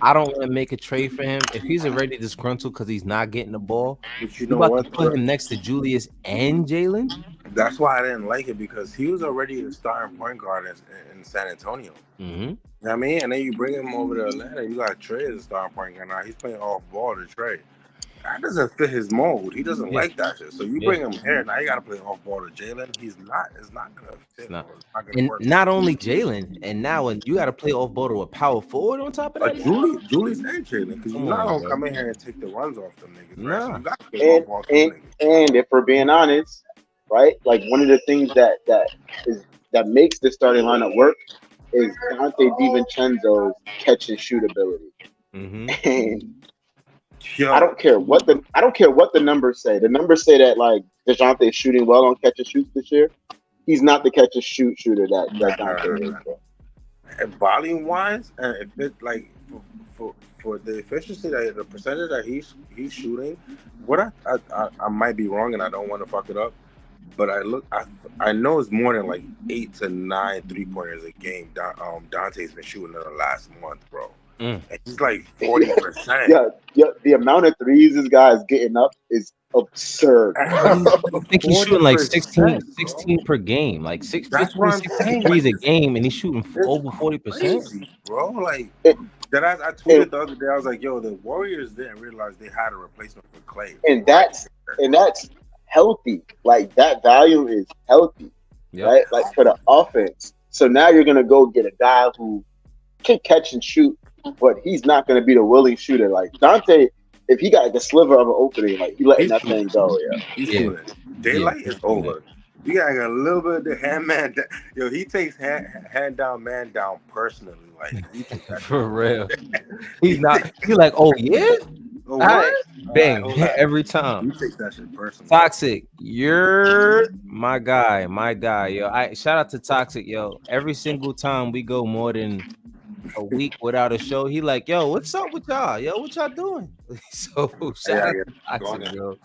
I don't want to make a trade for him if he's already disgruntled because he's not getting the ball. But you know what? Put him next to Julius and Jalen. That's why I didn't like it because he was already the starting point guard in San Antonio. Mm-hmm. You know what I mean? And then you bring him over to Atlanta, you got Trey as a starting point guard. Now he's playing off ball to Trey. That doesn't fit his mold. He doesn't like that shit. So you bring him here, now you got to play off ball to Jalen. It's not going to fit. And work. Not only Jalen, and now when you got to play off ball to a power forward on top of that. Julius and Jalen, because you're not going to come in here and take the runs off them niggas. Right? Nah. So you got to play off ball to them niggas. And if we're being honest, right? Like one of the things that makes the starting lineup work is Dante DiVincenzo's catch and shoot ability. And I don't care what the numbers say. The numbers say that like DeJounte is shooting well on catch and shoots this year. He's not the catch and shoot shooter that Dante is. And volume wise, and if it like for the efficiency that the percentage that he's shooting, what I might be wrong and I don't want to fuck it up. But I know it's more than like 8 to 9 3-pointers a game. Dante's been shooting in the last month, bro. And he's like 40%. Yeah. The amount of threes this guy is getting up is absurd. I think he's shooting like 16 per game, like 16 threes a game, and he's shooting over 40%, bro. Like that. I tweeted the other day. I was like, "Yo, the Warriors didn't realize they had a replacement for Clay," and that's healthy. Like that value is healthy, right? Like for the offense. So now you're gonna go get a guy who can catch and shoot, but he's not gonna be the willing shooter. Like Dante, if he got like a sliver of an opening, like he letting that thing go. He's shooting. Daylight is over. You got a little bit of the hand down. Yo, he takes hand down, man down personally. Like he takes that for real. He's not. He's like, oh yeah. Oh, right. Bang, every time. You take that shit personally. Toxic, you're my guy, yo. Shout out to Toxic, yo. Every single time we go more than a week without a show, he like, yo, what's up with y'all? Yo, what y'all doing? So shout out to Toxic, yo.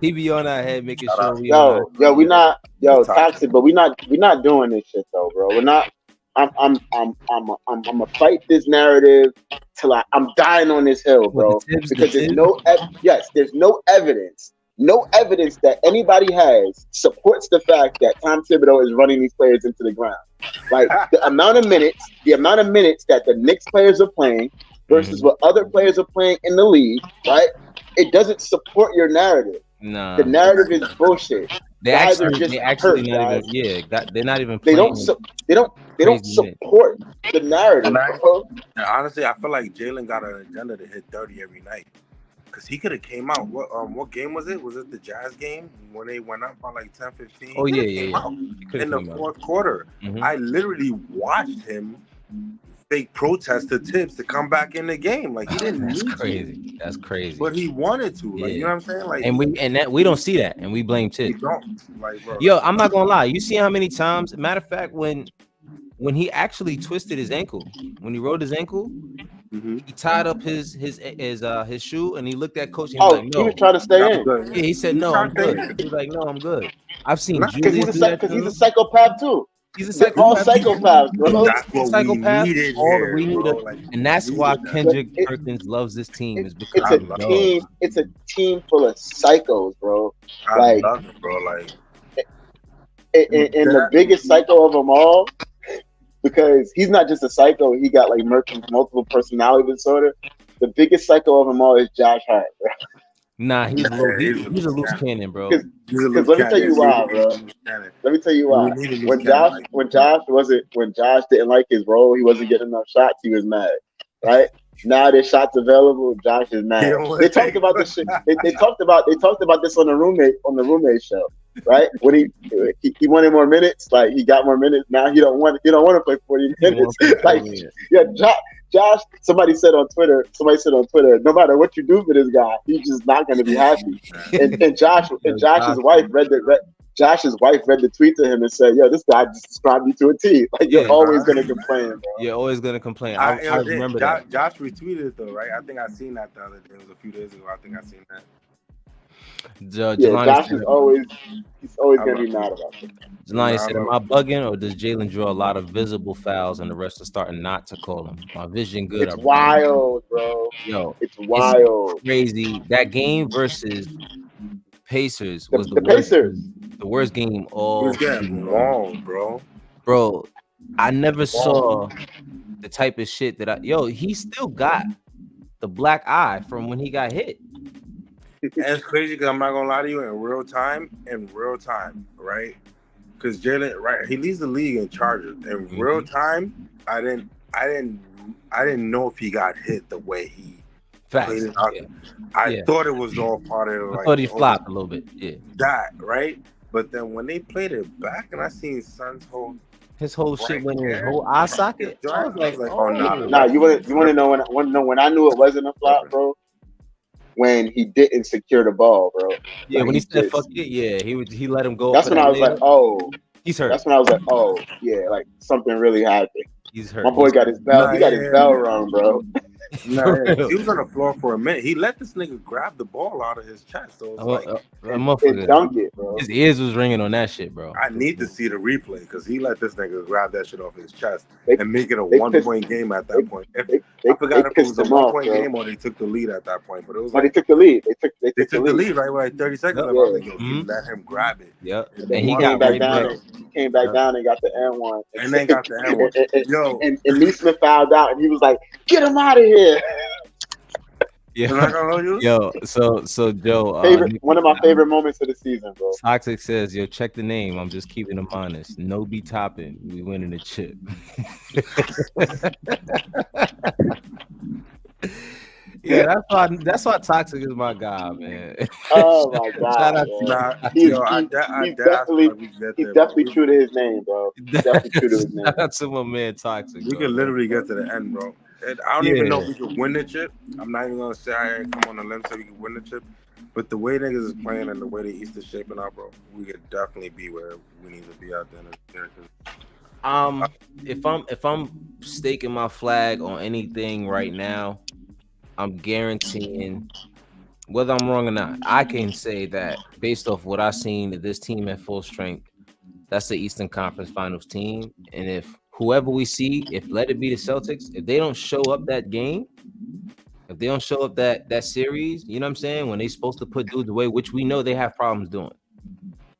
He be on our head making sure we Toxic, but we not doing this shit though, bro. We're not. I'm gonna fight this narrative till I'm dying on this hill, What, bro. the Because there's Tibbs? there's no evidence that anybody has supports the fact that Tom Thibodeau is running these players into the ground. Like the amount of minutes that the Knicks players are playing versus what other players are playing in the league, right? It doesn't support your narrative. Nah, The narrative is bullshit. they Guys are actually just not hurt, even. guys. Yeah, they're not even They playing don't they don't they don't crazy minutes. support the narrative, bro. And honestly, I feel like Jalen got an agenda to hit 30 every night. Because he could have came out. What game was it? Was it the Jazz game when they went up by like 10, 15? Oh yeah. In the fourth quarter. I literally watched him fake protest to Tibbs to come back in the game. Like he didn't need crazy. That's crazy. But he wanted to. Like you know what I'm saying? Like we don't see that, and we blame Tibbs. Like, bro, yo, I'm not gonna lie. You see how many times? Matter of fact, when he actually twisted his ankle, when he rolled his ankle, he tied up his shoe, and he looked at coach and he was like, "No." He was trying to stay in. Yeah, he said, "No, I'm good." He was like, "No, I'm good." I've seen because he's a psychopath too. He's a psychopath. All psychopaths, bro. That's what psychopath. We needed here, we need bro. Like, and that's why Kendrick Perkins loves this team. Is because it's a team full of psychos, bro. I love it, bro. Like, and the biggest psycho of them all, because he's not just a psycho. He got like multiple personality disorder. The biggest psycho of them all is Josh Hart, bro. Nah, he's a loose cannon, bro. Because let me tell you why, bro. Let me tell you why. When Josh didn't like his role, he wasn't getting enough shots. He was mad, right? Now there's shots available. Josh is mad. They talked about this shit. They talked about this on the roommate show, right? When he wanted more minutes, like he got more minutes. Now he don't want to play 40 minutes. Like Josh, somebody said on Twitter, no matter what you do for this guy, he's just not going to be happy. And Josh's wife read the tweet to him and said, "Yo, this guy just described me to a T. Like you're always going to complain, bro. You're always going to complain." I remember that. Josh retweeted it though, right? I think I seen that the other day. It was a few days ago. I think I seen that. Josh is always going to be mad about it. Jelani said, "Am I bugging, or does Jalen draw a lot of visible fouls and the rest are starting not to call them? My vision good." It's wild, bro. Yo, it's wild. It's crazy. That game versus Pacers was the worst game all season long, bro. Bro, I never saw the type of shit that he still got the black eye from when he got hit. And it's crazy because I'm not gonna lie to you, in real time, right? Because Jalen, right, he leads the league in charges. In real time, I didn't know if he got hit the way he played it out. I thought it was all part of I thought he flopped a little bit. Yeah. That, right? But then when they played it back and I seen Son's whole shit went in his whole eye socket. I was like, oh no. Nah, you wanna know when I knew it wasn't a flop, bro? When he didn't secure the ball, bro. Yeah, when he said "fuck it," yeah, he let him go. That's when I was like, "Oh, he's hurt." That's when I was like, "Oh, yeah, like something really happened." He's hurt. My boy got his bell. He got his bell rung, bro. He was on the floor for a minute. He let this nigga grab the ball out of his chest. So and dunk it, bro. His ears was ringing on that shit, bro. I need to see the replay because he let this nigga grab that shit off his chest and make it a 1-point game at that point. I forgot if it was a 1-point game or they took the lead at that point, but it was like they took the lead. They took the lead right with like 30 seconds. I was like, he let him grab it. Yep. And he came back down. He came back down and got the N1. And then got the N1. Yo. And Neesmith fouled out, and he was like, "Get him out of here." Yeah. Yo, so Joe, one of my favorite moments of the season, bro. Toxic says, "Yo, check the name. I'm just keeping them honest. No be topping. We winning the chip." Yeah, that's why Toxic is my guy, man. Oh my god, he's definitely true to his name, bro. Definitely true to his name. Shout out to my man Toxic. We can literally get to the end, bro. And I don't even know if we could win the chip. I'm not even gonna say I ain't come on a limb so we can win the chip. But the way niggas is playing and the way the East is shaping up, bro, we could definitely be where we need to be out there. If I'm staking my flag on anything right now, I'm guaranteeing, whether I'm wrong or not, I can say that based off what I've seen, that this team at full strength, that's the Eastern Conference Finals team. And if whoever we see, if let it be the Celtics, if they don't show up that game, if they don't show up that series, you know what I'm saying? When they're supposed to put dudes away, which we know they have problems doing.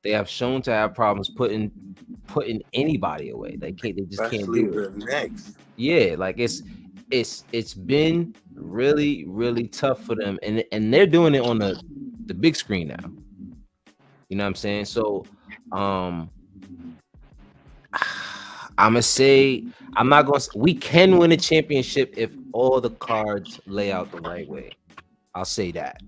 They have shown to have problems putting anybody away. They just can't do it. The Knicks. Yeah, like it's been really, really tough for them. And they're doing it on the big screen now. You know what I'm saying? So I'm gonna say we can win a championship if all the cards lay out the right way. I'll say that.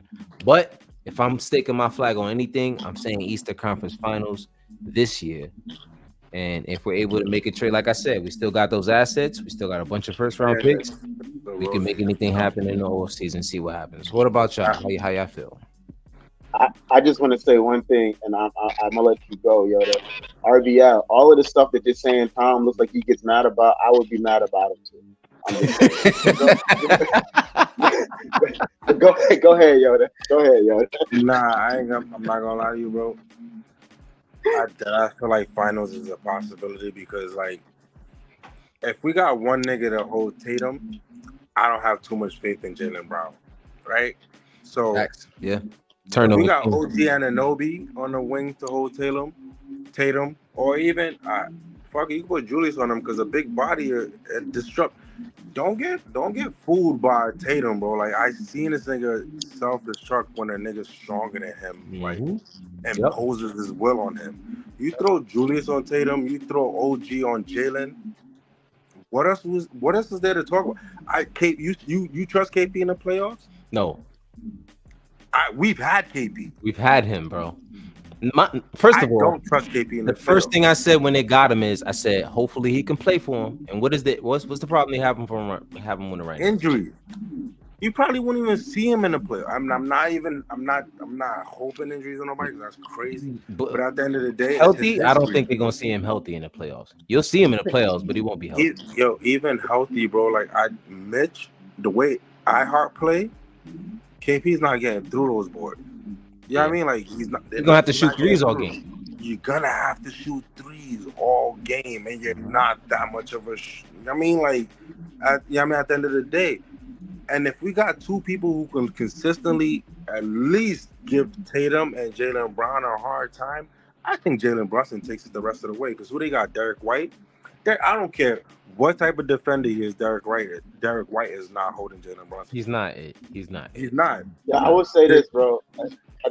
But if I'm staking my flag on anything, I'm saying Eastern Conference Finals this year. And if we're able to make a trade, like I said, we still got those assets. We still got a bunch of first round picks. We can make anything happen in the off season. See what happens. What about y'all? How y'all feel? I just want to say one thing, and I'm gonna let you go, Yoda. RBL, all of the stuff that you're saying, Tom looks like he gets mad about. I would be mad about it too. I'm just go ahead, Yoda. Go ahead, Yoda. Nah, I'm not gonna lie to you, bro. I feel like finals is a possibility because, like, if we got one nigga to hold Tatum, I don't have too much faith in Jaylen Brown, right? So yeah. We got OG Anunoby on the wing to hold Tatum, or even fuck it, you can put Julius on him because a big body disrupt. Don't get fooled by Tatum, bro. Like I seen this nigga self-destruct when a nigga's stronger than him, like imposes his will on him. You throw Julius on Tatum, you throw OG on Jaylen. What else is there to talk about? You trust KP in the playoffs? No. We've had KP. We've had him, bro. First of all, don't trust KP in the first thing I said when they got him is I said hopefully he can play for him. And what's the problem they have him win the rank? Injury. You probably wouldn't even see him in the play. I'm not hoping injuries on nobody because that's crazy. But at the end of the day, healthy, I don't think they're gonna see him healthy in the playoffs. You'll see him in the playoffs, but he won't be healthy. Even healthy, bro. Like Mitch, the way iHeart play, KP's not getting through those boards. You know what I mean? Like he's gonna have to shoot threes all game. You're gonna have to shoot threes all game, and you're not that much of a. I mean, like, at the end of the day, and if we got two people who can consistently at least give Tatum and Jaylen Brown a hard time, I think Jalen Brunson takes it the rest of the way. Because who they got? Derek White. I don't care what type of defender he is. Derek White is not holding Jalen Brunson. He's not. Yeah, I would say this, bro.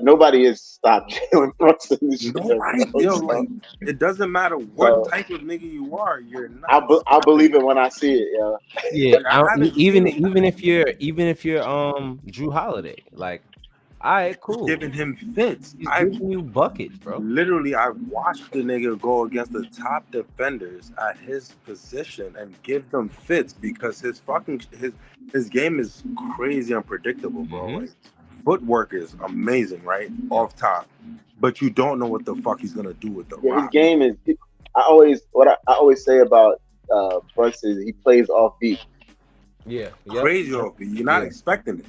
Nobody has stopped Jalen Brunson this year. Like, it doesn't matter what type of nigga you are. You're not. I'll believe it when I see it. Yeah. Even if you're Drew Holiday, like, all right, cool. Giving him fits. He's giving you buckets, bro. Literally, I watched the nigga go against the top defenders at his position and give them fits because his game is crazy unpredictable, bro. Mm-hmm. Like, footwork is amazing, right? Off top. But you don't know what the fuck he's gonna do with the rock. His game is I always say about Brunson is he plays off beat. Yeah. Crazy off beat. You're not expecting it.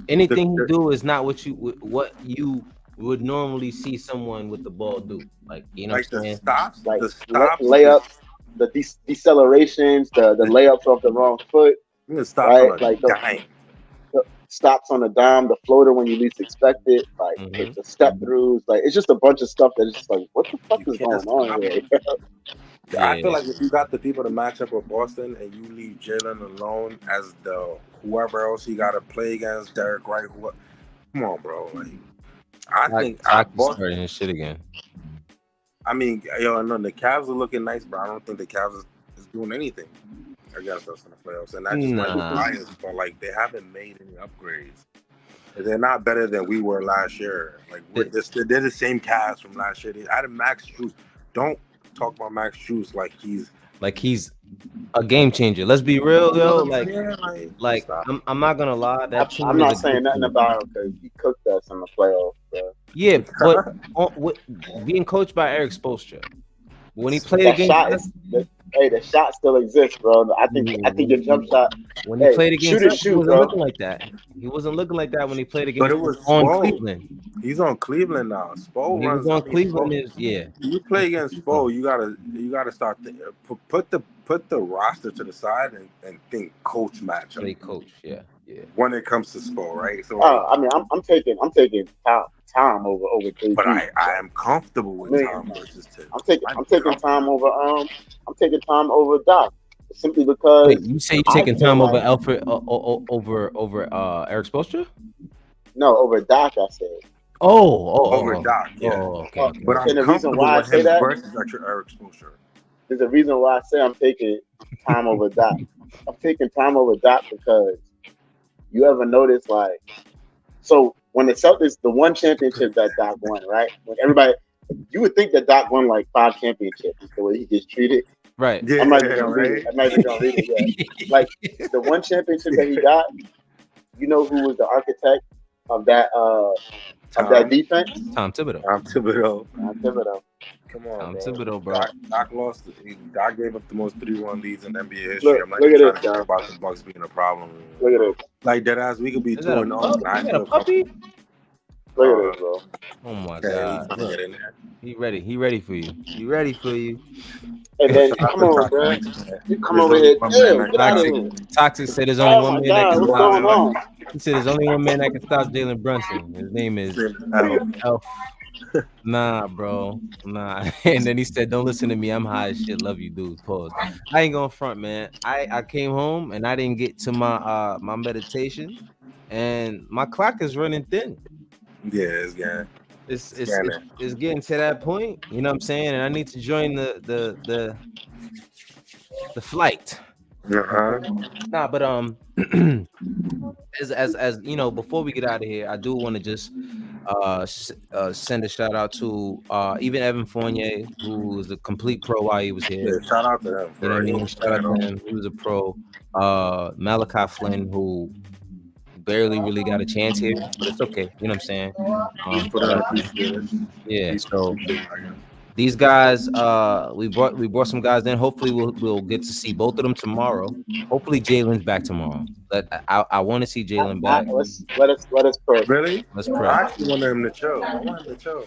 Anything you do is not what you would normally see someone with the ball do. Like, you know, like what I'm saying? The stops, layups, the decelerations, the layups off the wrong foot. Right? Like the stops on the dime, the floater when you least expect it, like the step throughs, like it's just a bunch of stuff that is just like, what the fuck is going on here? I feel like if you got the people to match up with Boston and you leave Jalen alone as the whoever else you got to play against, Derek White, come on, bro. Like, I think Boston starting his shit again. I mean, I know the Cavs are looking nice, but I don't think the Cavs is doing anything against us in the playoffs, and that's just like the Lions. But like, they haven't made any upgrades. They're not better than we were last year. Like, they're the same Cavs from last year. They added Max Strus. Don't talk about Max Strus like he's a game changer. Let's be real, though. Like I'm not gonna lie. I'm not saying nothing about him because he cooked us in the playoffs. Bro. Yeah, but being coached by Eric Spoelstra, when he played against us, Hey, the shot still exists, bro. I think your jump shot. When he Hey, played against shoot, us, he wasn't bro. looking like that. He wasn't looking like that when he played But against it was on Spo. Cleveland. He's on Cleveland now. Spo When he was runs. on I mean, Cleveland, Spo, is yeah. you play against Spo, you gotta start put the roster to the side and think coach matchup. Play coach, yeah. When it comes to Spo, right? So I mean, I'm taking Tom over KG. but I am comfortable with Tom versus Tim. I'm taking Tom over Doc, simply because. Wait, you say you're taking Tom over Alfred over Eric Spoelstra? No, over Doc. I said. Over Doc, yeah. Okay. But I'm comfortable with him versus Eric Spoelstra. There's a reason why I say I'm taking Tom over Doc. I'm taking Tom over Doc because you ever notice, like, so when the Celtics, the one championship that Doc won, right? When everybody, you would think that Doc won like 5 championships the way he gets treated. Right. Yeah, I'm not even gonna read it yet. Like the one championship that he got, you know who was the architect of that that defense? Tom Thibodeau. Come on, Tom bro. Thibodeau, bro. Doc lost. Doc gave up the most 3-1 leads in NBA history. I'm not look even at trying to talk about the Bucks being a problem. Look at this. Like that ass, we could be 2-0. You got a puppy? Look at this, bro. Oh my God. God. Look, he ready for you. He ready for you. Hey man, come on, bro. You come over here. Damn, get out of here. Toxic said there's only one man that can what's stop. going on? He said there's only one man that can stop Jalen Brunson. His name is Elf. Nah, bro. Nah. And then he said, don't listen to me. I'm high as shit. Love you, dude. Pause. I ain't gonna front, man. I came home and I didn't get to my my meditation, and my clock is running thin. Yeah, it's getting to that point. You know what I'm saying? And I need to join the flight. Nah, but as you know, before we get out of here, I do want to just send a shout out to even Evan Fournier, who was a complete pro while he was here. Yeah, shout out to him. You know what I mean? Shout out to him. He was a pro. Malachi Flynn, who barely really got a chance here, but it's okay. You know what I'm saying? Yeah. So these guys, we brought some guys in. Hopefully, we'll get to see both of them tomorrow. Hopefully, Jalen's back tomorrow. But I want to see Jalen back. Let us pray. Really? Let's pray. I actually want him to chill. I want him to chill.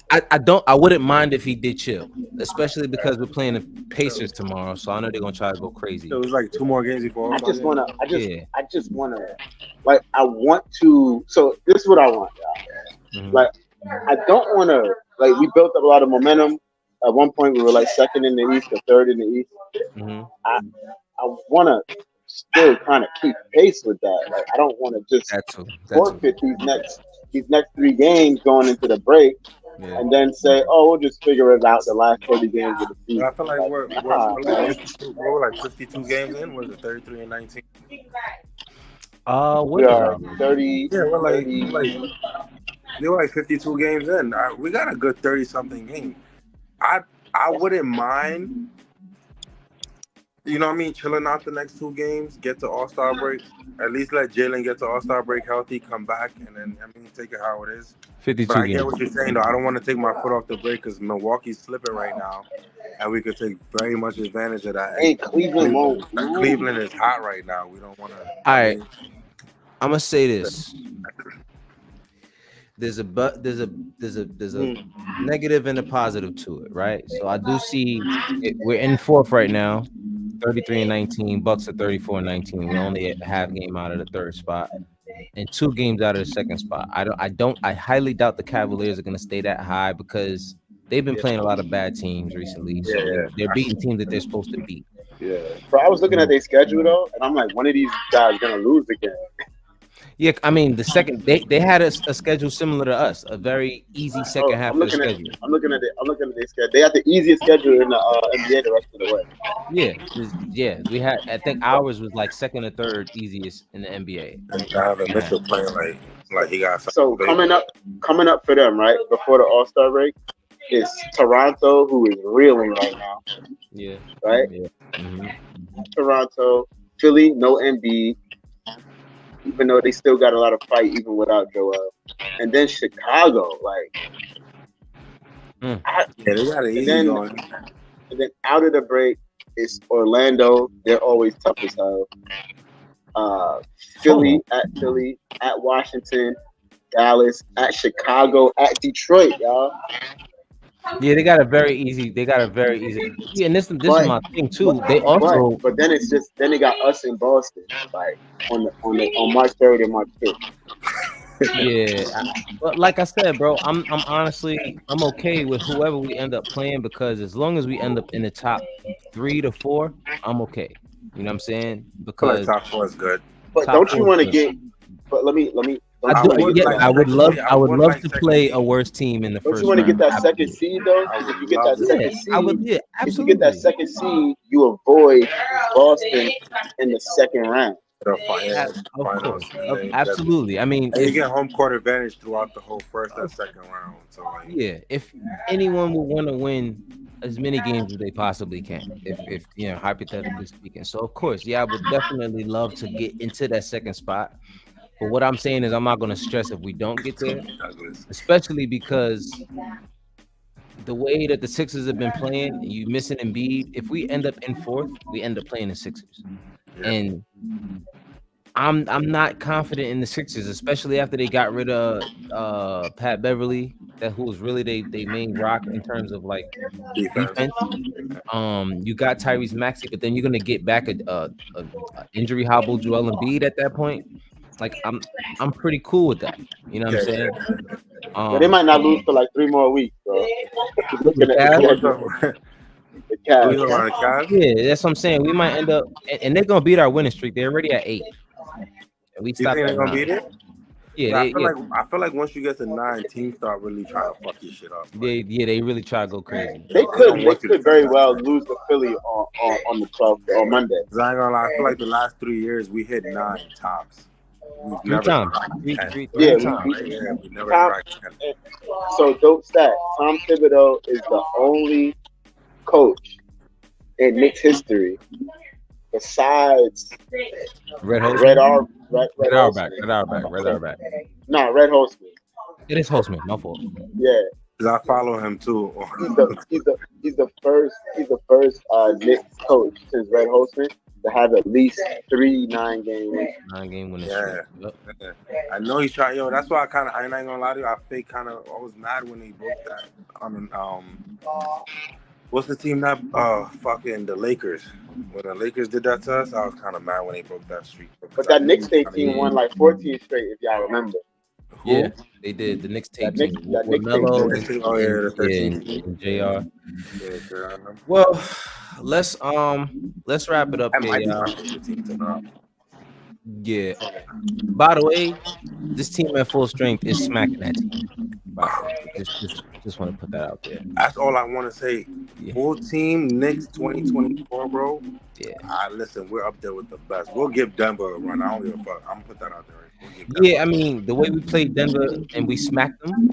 I wouldn't mind if he did chill, especially because we're playing the Pacers tomorrow. So I know they're gonna try to go crazy. It was like 2 more games before. I just wanna, like, I want to. So this is what I want, y'all. Mm-hmm. Like, I don't want to. Like, we built up a lot of momentum. At one point, we were like second in the East or third in the East. Mm-hmm. I want to still kind of keep pace with that. Like, I don't want to just forfeit these next 3 games going into the break, and then say, "Oh, we'll just figure it out the last 30 games of the season." I feel like we're like 52 games in. Was it 33 and 19? We are 30. Yeah, they were like 52 games in. We got a good 30-something game. I wouldn't mind, you know what I mean, chilling out the next 2 games, get to All-Star break, at least let Jalen get to All-Star break healthy, come back, and then, I mean, take it how it is. 52 but I get what you're saying, though. I don't want to take my foot off the brake because Milwaukee's slipping right now, and we could take very much advantage of that. Hey, Cleveland is hot right now. We don't want to. All right. I'm gonna say this. There's a negative and a positive to it, right? So I do see we're in 4th right now, 33-19. Bucks are 34-19. We're only a half game out of the 3rd spot, and 2 games out of the 2nd spot. I highly doubt the Cavaliers are gonna stay that high because they've been playing a lot of bad teams recently. So they're beating teams that they're supposed to beat. Yeah. Bro, I was looking at their schedule though, and I'm like, one of these guys gonna lose again. Yeah, I mean, the second they had a schedule similar to us, a very easy second half of the schedule. I'm looking at their schedule. They had the easiest schedule in the NBA the rest of the way. We had. I think ours was like 2nd or 3rd easiest in the NBA. And Mitchell playing like he got. So coming up for them right before the All-Star break is Toronto, who is reeling right now. Yeah. Right. Yeah. Mm-hmm. Toronto, Philly, no Embiid. Even though they still got a lot of fight even without Joel. And then Chicago, like they got it easy going. And then out of the break, It's Orlando. They're always tough as hell. Philly, at Washington, Dallas, at Chicago, at Detroit, y'all. Yeah, they got a very easy. They got a very easy. Yeah, and this is But my thing too. They also but then it's just then they got us in Boston, like on March 3rd and March 5th. yeah. But like I said, bro, I'm honestly I'm okay with whoever we end up playing because as long as we end up in the top 3 to 4, I'm okay. You know what I'm saying? I feel like Because top 4 is good. But don't you want to get? But let me. I would love to play a worse team in the Don't first you want to get round. that second seed though? If you get that second seed, I would. Yeah, if you absolutely. get that second seed, you avoid Boston in the second round. Of course, absolutely. I mean, and you get home court advantage throughout the whole first and second round. So like, yeah, if anyone would want to win as many games as they possibly can, if you know, hypothetically speaking. So of course, yeah, I would definitely love to get into that second spot. But what I'm saying is, I'm not going to stress if we don't get there, especially because the way that the Sixers have been playing, you missing Embiid. If we end up in 4th, we end up playing the Sixers, and I'm not confident in the Sixers, especially after they got rid of Pat Beverly, who was really they main rock in terms of like defense. You got Tyrese Maxey, but then you're gonna get back a injury hobble Joel Embiid at that point. Like I'm pretty cool with that. You know what I'm saying? But they might not lose for like 3 more weeks, bro. Looking at the Cavs. Yeah, that's what I'm saying. We might end up, and they're gonna beat our winning streak. They're already at 8. And we stopped. You think they're gonna beat it? Yeah, I feel like once you get to 9, teams start really trying to fuck your shit up. Like, they really try to go crazy. They could very well lose to Philly on the 12th on Monday. I ain't gonna lie, I feel like the last 3 years we hit 9 tops. We've three times. Three times. We never cracked 10. So dope stat. Tom Thibodeau is the only coach in Knicks history besides Red Auerbach. Nah, Red Holzman. It is Holzman, my fault. Yeah. Cause I follow him too. He's the first Knicks coach since Red Holzman to have at least 3 9-game winners. Yeah. I know he's trying. Yo, that's why I ain't gonna lie to you. I was mad when he broke that. What's the team that fucking the Lakers? When the Lakers did that to us, I was kind of mad when they broke that streak. But that Knicks State team won like 14 straight, if y'all remember. Who? Yeah, they did. The Knicks State team. With Melo and JR. Well, let's wrap it up here, y'all. Yeah. By the way, this team at full strength is smacking that team. Just want to put that out there. That's all I want to say. Yeah. Full team Knicks 2024, bro. Yeah. Listen, we're up there with the best. We'll give Denver a run. I don't give a fuck. I'm gonna put that out there. Yeah, I mean, the way we played Denver and we smacked them,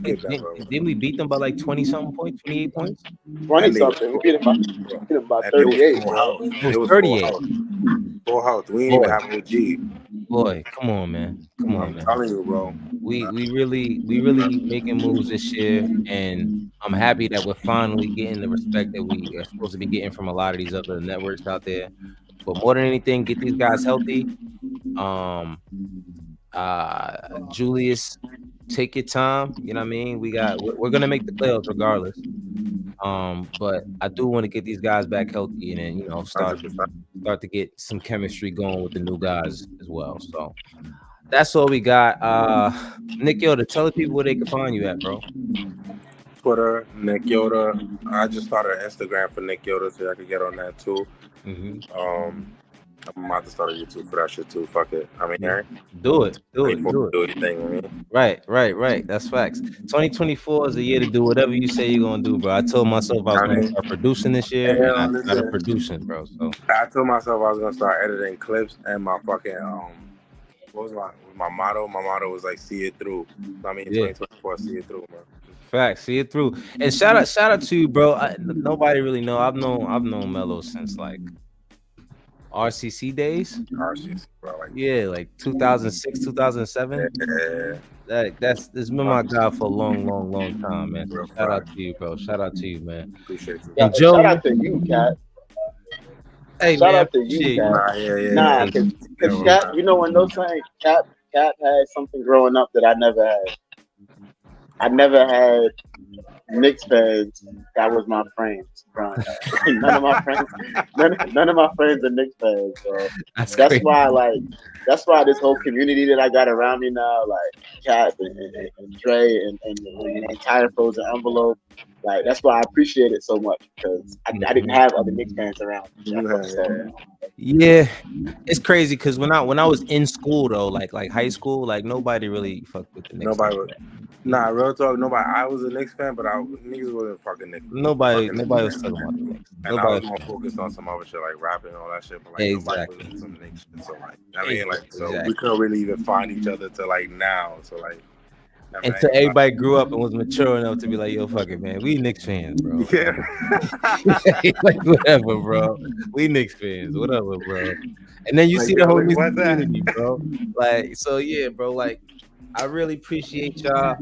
didn't we beat them by like 20-something points, 28 points? 20-something. We beat them by 38. It was 38. Full house. We ain't even have no G. Boy, come on, man. I'm telling you, bro. We really making moves this year, and I'm happy that we're finally getting the respect that we are supposed to be getting from a lot of these other networks out there. But more than anything, get these guys healthy. Julius, take your time. You know what I mean? We're gonna make the playoffs regardless. But I do want to get these guys back healthy and then start to get some chemistry going with the new guys as well. So that's all we got. Nick Yoda, tell the people where they can find you at, bro. Twitter, Nick Yoda. I just started an Instagram for Nick Yoda, so I could get on that too. I'm about to start a YouTube for that shit too. Fuck it. I mean, do it. Do anything. I mean. Right. That's facts. 2024 is a year to do whatever you say you're gonna do, bro. I told myself I was gonna start producing this year, and I started producing, bro. So I told myself I was gonna start editing clips, and my fucking what was my motto? My motto was like, see it through. I mean, 2024, see it through, bro. Facts, see it through. And shout out to you, bro. Nobody really know. I've known Melo since like RCC days. RCC, bro. Like 2006, 2007. Yeah. That's been my guy for a long time, man. Shout out to you, bro. Shout out to you, man. Appreciate you. And Joe, shout out to you, Cat. Hey Shout man, out to you, appreciate you. Cap. Nah, yeah. Nah, Appreciate you. cause Yo, Cap, you know when those saying Cap had something growing up that I never had. I never had Knicks fans. That was my friends growing up. None of my friends, none of my friends are Knicks fans, bro. That's That's crazy. why, like, that's why this whole community that I got around me now, like Cap and Dre and the entire frozen envelope, like that's why I appreciate it so much because I didn't have other Knicks fans around me. you That's had, what's up. Yeah, it's crazy because when I was in school though, like high school, like nobody really fucked with the Knicks like nobody was. that. Nah, real talk. Nobody. I was a Knicks fan, but niggas wasn't fucking Knicks. Nobody Fucking nobody was Knicks talking fans. about the Knicks. And I Nobody was more focused on some other shit like rapping and all that shit, but like nobody was exactly. into some Knicks shit. So like, I mean, like, so Exactly. we couldn't really even find each other till like now. So like, I mean, I Until ain't gonna everybody grew up and was mature enough to be like, yo, fuck it, man. We Knicks fans, bro. lie. Yeah. Like whatever, bro. We Knicks fans, whatever, bro. And then you Like, see the yo, whole look, Knicks what's that? community, bro. Like, so yeah, bro. Like, I really appreciate y'all.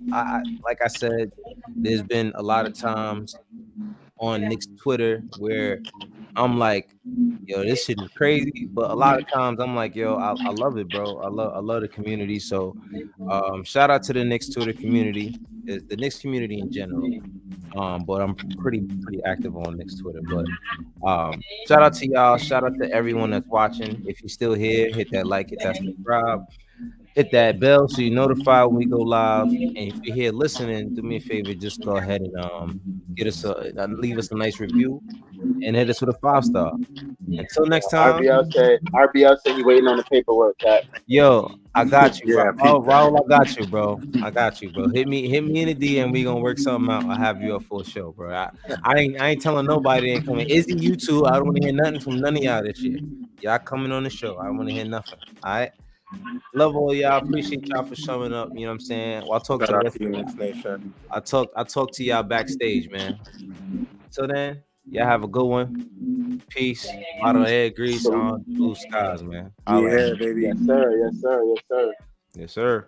Like I said, there's been a lot of times on Nick's Twitter where I'm like, yo, this shit is crazy. But a lot of times I'm like, yo, I love it, bro. I love the community. So shout out to the Knicks Twitter community, the Knicks community in general. But I'm pretty active on Knicks Twitter. But shout out to y'all, shout out to everyone that's watching. If you're still here, hit that like, hit that subscribe, hit that bell so you're notified when we go live. And if you're here listening, do me a favor, just go ahead and get us leave us a nice review and hit us with a 5-star. Until next time, RBL said he waiting on the paperwork, Cap. yo, I got you, Yeah, Raul. peep that. Raul, I got you, bro. I got you, bro. Hit me in the DM. We gonna work something out. I'll have you up for a show, bro. I ain't telling nobody they ain't coming. Izzy, you too. I don't want to hear nothing from none of y'all this year. Y'all coming on the show. I don't want to hear nothing. All right. Love all y'all. Appreciate y'all for showing up. You know what I'm saying? Well, I'll talk to Shout the out rest to you, of y'all. Knicks Nation. I talk to y'all backstage, man. Till then, y'all have a good one. Peace. Bottle of head grease So, on blue skies, man. Holla. Yeah, baby. yes, sir. Yes, sir. Yes, sir. Yes, sir.